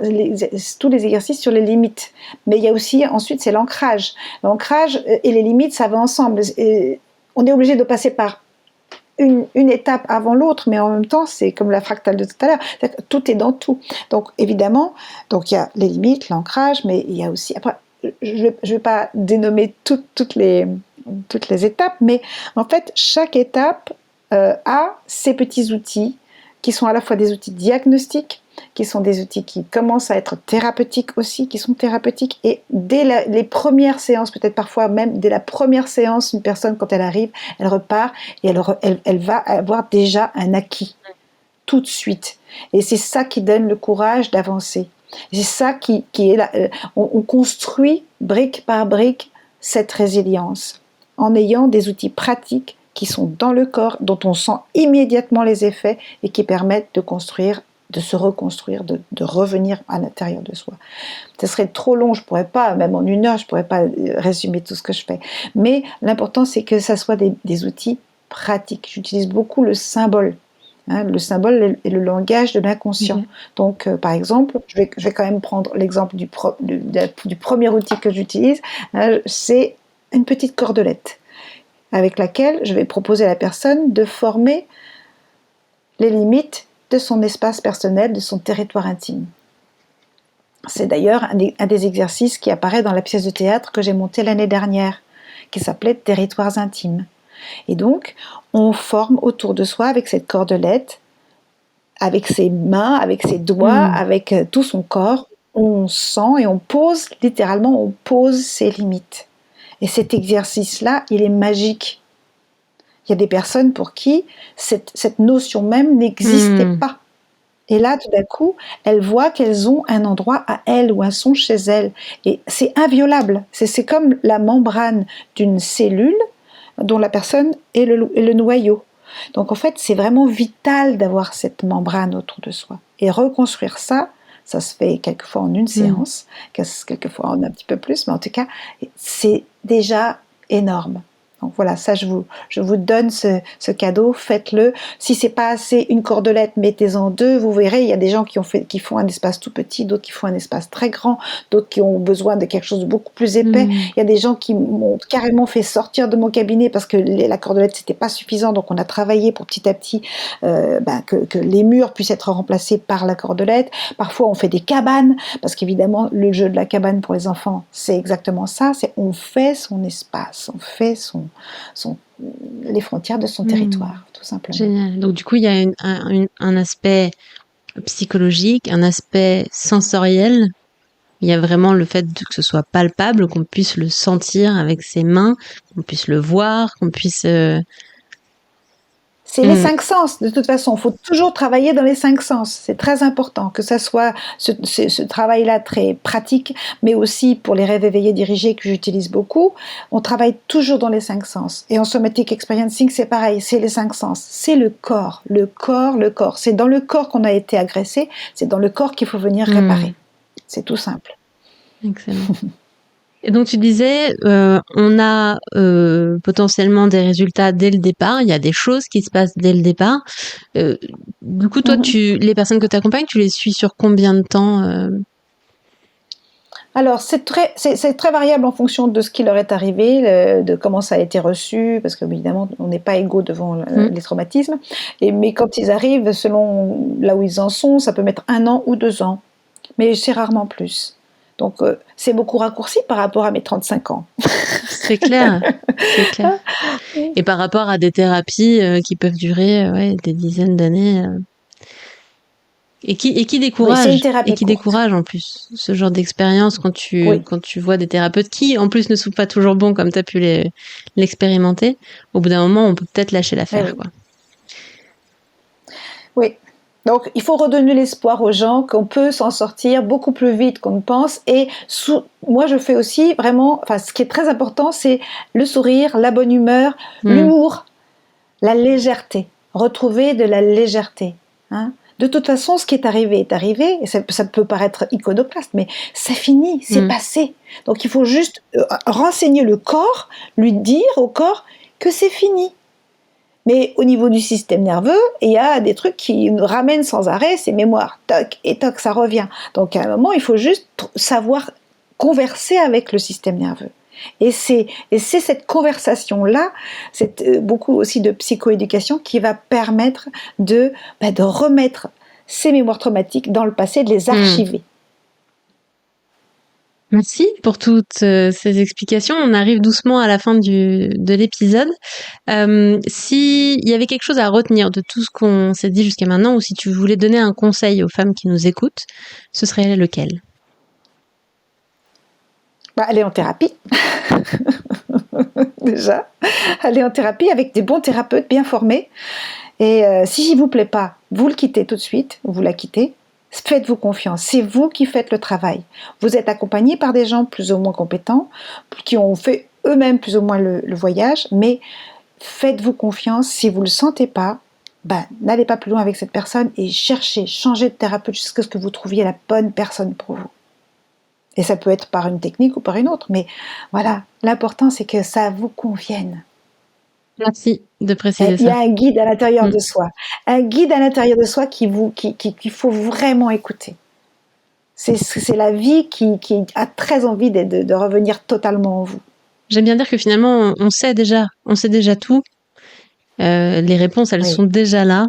tous les exercices sur les limites, mais il y a aussi ensuite c'est l'ancrage et les limites ça va ensemble, et on est obligé de passer par une étape avant l'autre, mais en même temps c'est comme la fractale de tout à l'heure, tout est dans tout, donc évidemment donc il y a les limites, l'ancrage, mais il y a aussi, après je vais pas dénommer toutes les étapes, mais en fait chaque étape a ces petits outils qui sont à la fois des outils diagnostiques, qui sont des outils qui commencent à être thérapeutiques aussi, qui sont thérapeutiques, et dès les premières séances, peut-être parfois même dès la première séance, une personne quand elle arrive, elle repart et elle va avoir déjà un acquis tout de suite, et c'est ça qui donne le courage d'avancer, et c'est ça qui est là, on construit brique par brique cette résilience en ayant des outils pratiques qui sont dans le corps, dont on sent immédiatement les effets et qui permettent de construire, de se reconstruire, de revenir à l'intérieur de soi. Ce serait trop long, je ne pourrais pas, même en 1 heure, je ne pourrais pas résumer tout ce que je fais. Mais l'important, c'est que ça soit des outils pratiques. J'utilise beaucoup le symbole. Hein, le symbole est le langage de l'inconscient. Donc, par exemple, je vais quand même prendre l'exemple du premier outil que j'utilise. Hein, c'est une petite cordelette avec laquelle je vais proposer à la personne de former les limites de son espace personnel, de son territoire intime. C'est d'ailleurs un des exercices qui apparaît dans la pièce de théâtre que j'ai montée l'année dernière, qui s'appelait « Territoires intimes ». Et donc, on forme autour de soi avec cette cordelette, avec ses mains, avec ses doigts, avec tout son corps, on sent et on pose, littéralement, on pose ses limites. Et cet exercice-là, il est magique. Il y a des personnes pour qui cette notion même n'existait pas. Et là, tout d'un coup, elles voient qu'elles ont un endroit à elles ou un son chez elles. Et c'est inviolable. C'est comme la membrane d'une cellule dont la personne est le noyau. Donc en fait, c'est vraiment vital d'avoir cette membrane autour de soi. Et reconstruire ça, ça se fait quelquefois en une séance, quelquefois en un petit peu plus, mais en tout cas, c'est déjà énorme. Donc voilà, ça je vous donne ce cadeau, faites-le. Si c'est pas assez une cordelette, mettez-en 2. Vous verrez, il y a des gens qui font un espace tout petit, d'autres qui font un espace très grand, d'autres qui ont besoin de quelque chose de beaucoup plus épais. Il y a des gens qui m'ont carrément fait sortir de mon cabinet parce que la cordelette c'était pas suffisant, donc on a travaillé pour petit à petit que les murs puissent être remplacés par la cordelette. Parfois on fait des cabanes, parce qu'évidemment le jeu de la cabane pour les enfants c'est exactement ça, c'est on fait son espace, on fait les frontières de son territoire, tout simplement. Génial. Donc du coup, il y a un aspect psychologique, un aspect sensoriel. Il y a vraiment le fait que ce soit palpable, qu'on puisse le sentir avec ses mains, qu'on puisse le voir, qu'on puisse... C'est les 5 sens, de toute façon. Il faut toujours travailler dans les 5 sens. C'est très important que ça soit ce travail-là très pratique, mais aussi pour les rêves éveillés dirigés que j'utilise beaucoup. On travaille toujours dans les 5 sens. Et en Somatic Experiencing, c'est pareil, c'est les 5 sens. C'est le corps. C'est dans le corps qu'on a été agressé, c'est dans le corps qu'il faut venir réparer. C'est tout simple. Excellent. Et donc tu disais, on a potentiellement des résultats dès le départ, il y a des choses qui se passent dès le départ. Du coup, toi, les personnes que tu accompagnes, tu les suis sur combien de temps Alors, c'est très variable en fonction de ce qui leur est arrivé, de comment ça a été reçu, parce qu'évidemment, on n'est pas égaux devant les traumatismes. Mais quand ils arrivent, selon là où ils en sont, ça peut mettre 1 an ou 2 ans. Mais c'est rarement plus. Donc, c'est beaucoup raccourci par rapport à mes 35 ans. C'est clair, c'est clair. Et par rapport à des thérapies qui peuvent durer des dizaines d'années et qui découragent, en plus ce genre d'expérience quand tu vois des thérapeutes qui en plus ne sont pas toujours bons comme tu as pu l'expérimenter. Au bout d'un moment, on peut peut-être lâcher l'affaire, quoi. Oui. Donc, il faut redonner l'espoir aux gens qu'on peut s'en sortir beaucoup plus vite qu'on ne pense. Et moi, je fais aussi vraiment, ce qui est très important, c'est le sourire, la bonne humeur, l'humour, la légèreté. Retrouver de la légèreté. Hein. De toute façon, ce qui est arrivé, et ça peut paraître iconoclaste, mais c'est fini, c'est passé. Donc il faut juste renseigner le corps, lui dire au corps que c'est fini. Mais au niveau du système nerveux, il y a des trucs qui nous ramènent sans arrêt ces mémoires. Toc et toc, ça revient. Donc à un moment, il faut juste savoir converser avec le système nerveux. Et c'est cette conversation-là, c'est beaucoup aussi de psychoéducation qui va permettre de remettre ces mémoires traumatiques dans le passé, de les archiver. Merci pour toutes ces explications. On arrive doucement à la fin de l'épisode. S'il y avait quelque chose à retenir de tout ce qu'on s'est dit jusqu'à maintenant, ou si tu voulais donner un conseil aux femmes qui nous écoutent, ce serait lequel ? Aller en thérapie. Déjà. Aller en thérapie avec des bons thérapeutes bien formés. Et si il ne vous plaît pas, vous le quittez tout de suite, vous la quittez. Faites-vous confiance, c'est vous qui faites le travail. Vous êtes accompagné par des gens plus ou moins compétents, qui ont fait eux-mêmes plus ou moins le voyage, mais faites-vous confiance. Si vous ne le sentez pas, n'allez pas plus loin avec cette personne et cherchez, changez de thérapeute jusqu'à ce que vous trouviez la bonne personne pour vous. Et ça peut être par une technique ou par une autre, mais voilà, l'important c'est que ça vous convienne. Merci de préciser ça. Il y a un guide à l'intérieur de soi. Un guide à l'intérieur de soi qu'il faut vraiment écouter. C'est la vie qui a très envie de revenir totalement en vous. J'aime bien dire que finalement, on sait déjà tout. Les réponses, elles sont déjà là.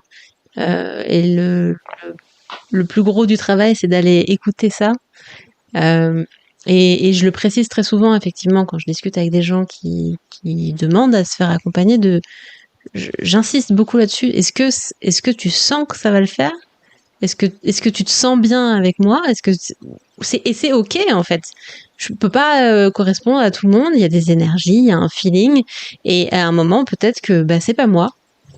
Et le plus gros du travail, c'est d'aller écouter ça. Et je le précise très souvent, effectivement, quand je discute avec des gens qui demandent à se faire accompagner, j'insiste beaucoup là-dessus. Est-ce que tu sens que ça va le faire ? Est-ce que tu te sens bien avec moi ? C'est ok, en fait. Je peux pas correspondre à tout le monde. Il y a des énergies, il y a un feeling. Et à un moment, peut-être que c'est pas moi.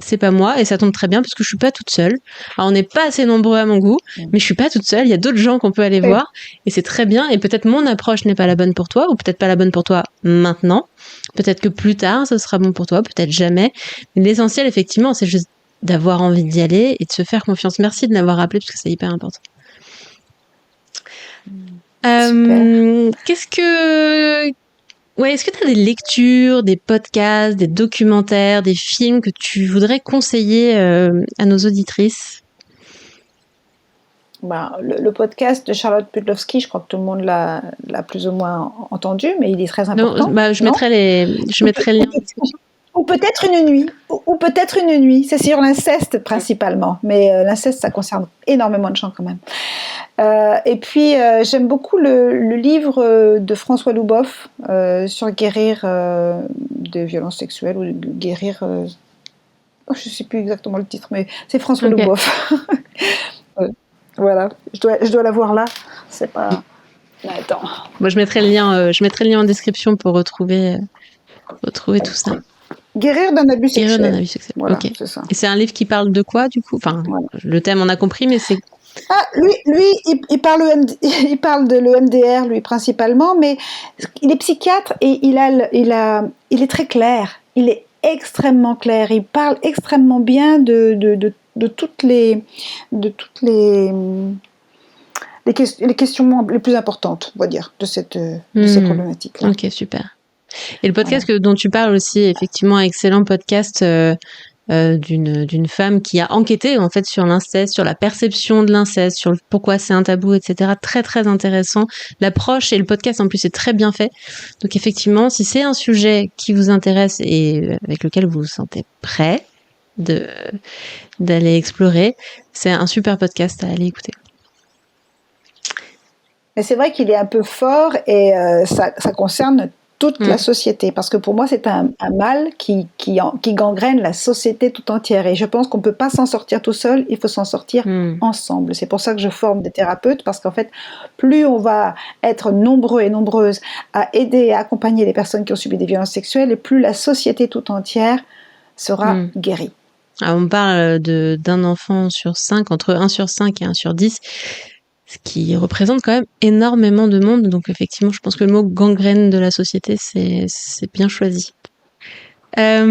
C'est pas moi, et ça tombe très bien parce que je suis pas toute seule. Alors on n'est pas assez nombreux à mon goût, mais je suis pas toute seule. Il y a d'autres gens qu'on peut aller voir, et c'est très bien. Et peut-être mon approche n'est pas la bonne pour toi, ou peut-être pas la bonne pour toi maintenant. Peut-être que plus tard, ce sera bon pour toi, peut-être jamais. Mais l'essentiel, effectivement, c'est juste d'avoir envie d'y aller et de se faire confiance. Merci de m'avoir rappelé parce que c'est hyper important. Est-ce que tu as des lectures, des podcasts, des documentaires, des films que tu voudrais conseiller à nos auditrices ? Le podcast de Charlotte Pudlowski, je crois que tout le monde l'a plus ou moins entendu, mais il est très important. Je mettrai le lien. Ou peut-être une nuit. C'est sur l'inceste principalement, mais l'inceste, ça concerne énormément de gens quand même. Et puis, j'aime beaucoup le livre de François Louboff sur guérir des violences sexuelles ou guérir... je ne sais plus exactement le titre, mais c'est François Louboff. Voilà, je dois l'avoir là. C'est pas... Attends. Moi, je mettrai le lien en description pour retrouver tout ça. Guérir d'un abus sexuel. Voilà, c'est ça. Et c'est un livre qui parle de quoi, du coup ? Enfin, le thème on a compris, mais c'est... Lui, il parle de l'EMDR, lui, principalement, mais il est psychiatre et il est très clair. Il est extrêmement clair. Il parle extrêmement bien de toutes les questions les plus importantes, on va dire, de ces problématiques-là. Ok, super. Et le podcast dont tu parles aussi, effectivement, un excellent podcast d'une femme qui a enquêté en fait sur l'inceste, sur la perception de l'inceste, sur pourquoi c'est un tabou, etc. Très très intéressant. L'approche et le podcast en plus est très bien fait. Donc effectivement, si c'est un sujet qui vous intéresse et avec lequel vous vous sentez prêt d'aller explorer, c'est un super podcast à aller écouter. Mais c'est vrai qu'il est un peu fort et ça concerne toute la société, parce que pour moi c'est un mal qui gangrène la société tout entière, et je pense qu'on ne peut pas s'en sortir tout seul, il faut s'en sortir ensemble. C'est pour ça que je forme des thérapeutes, parce qu'en fait plus on va être nombreux et nombreuses à aider et à accompagner les personnes qui ont subi des violences sexuelles, et plus la société tout entière sera guérie. Alors on parle d'un enfant sur 5, entre 1 sur 5 et 1 sur 10, ce qui représente quand même énormément de monde. Donc effectivement, je pense que le mot gangrène de la société, c'est bien choisi. Et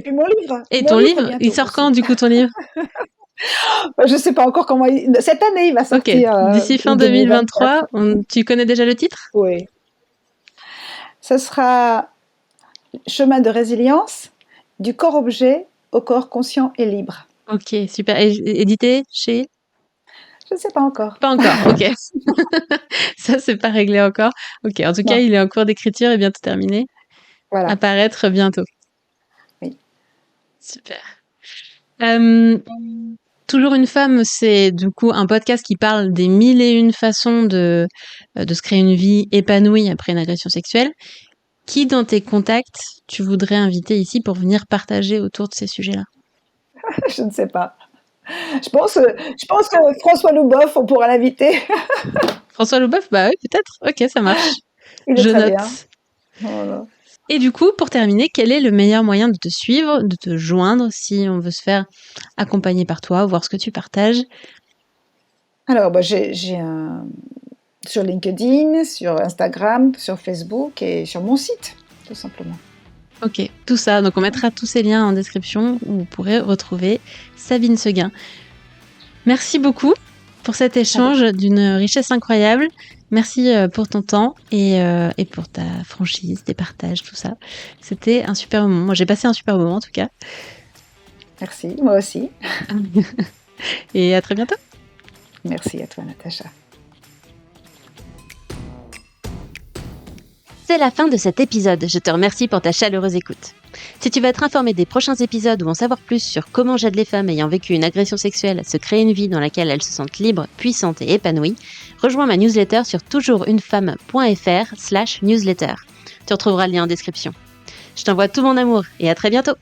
puis mon livre. Et ton livre, il sort quand du coup ton livre ? Je ne sais pas encore comment. Cette année, il va Ok, sortir. d'ici fin 2023, tu connais déjà le titre? Oui. Ce sera Chemin de résilience, du corps-objet au corps conscient et libre. Ok, super. Et édité chez? Je ne sais pas encore. Pas encore, ok. Ça, c'est pas réglé encore. Ok, en tout cas, Non. il est en cours d'écriture et bientôt terminé. Voilà. Apparaître bientôt. Oui. Super. Toujours une femme, c'est du coup un podcast qui parle des 1001 façons de se créer une vie épanouie après une agression sexuelle. Qui dans tes contacts tu voudrais inviter ici pour venir partager autour de ces sujets-là? Je ne sais pas. Je pense que François Leboeuf, on pourra l'inviter. François Leboeuf? Bah oui, peut-être. Ok, ça marche. Il est Je très note. bien. Voilà. Et du coup, pour terminer, quel est le meilleur moyen de te suivre, de te joindre si on veut se faire accompagner par toi, voir ce que tu partages? Alors, j'ai sur LinkedIn, sur Instagram, sur Facebook et sur mon site, tout simplement. Ok, tout ça. Donc on mettra tous ces liens en description où vous pourrez retrouver Sabine Seguin. Merci beaucoup pour cet échange d'une richesse incroyable. Merci pour ton temps et pour ta franchise, tes partages, tout ça. C'était un super moment. Moi, j'ai passé un super moment en tout cas. Merci, moi aussi. Et à très bientôt. Merci à toi, Natacha. C'est la fin de cet épisode. Je te remercie pour ta chaleureuse écoute. Si tu veux être informé des prochains épisodes ou en savoir plus sur comment j'aide les femmes ayant vécu une agression sexuelle à se créer une vie dans laquelle elles se sentent libres, puissantes et épanouies, rejoins ma newsletter sur toujoursunefemme.fr/newsletter. Tu retrouveras le lien en description. Je t'envoie tout mon amour et à très bientôt.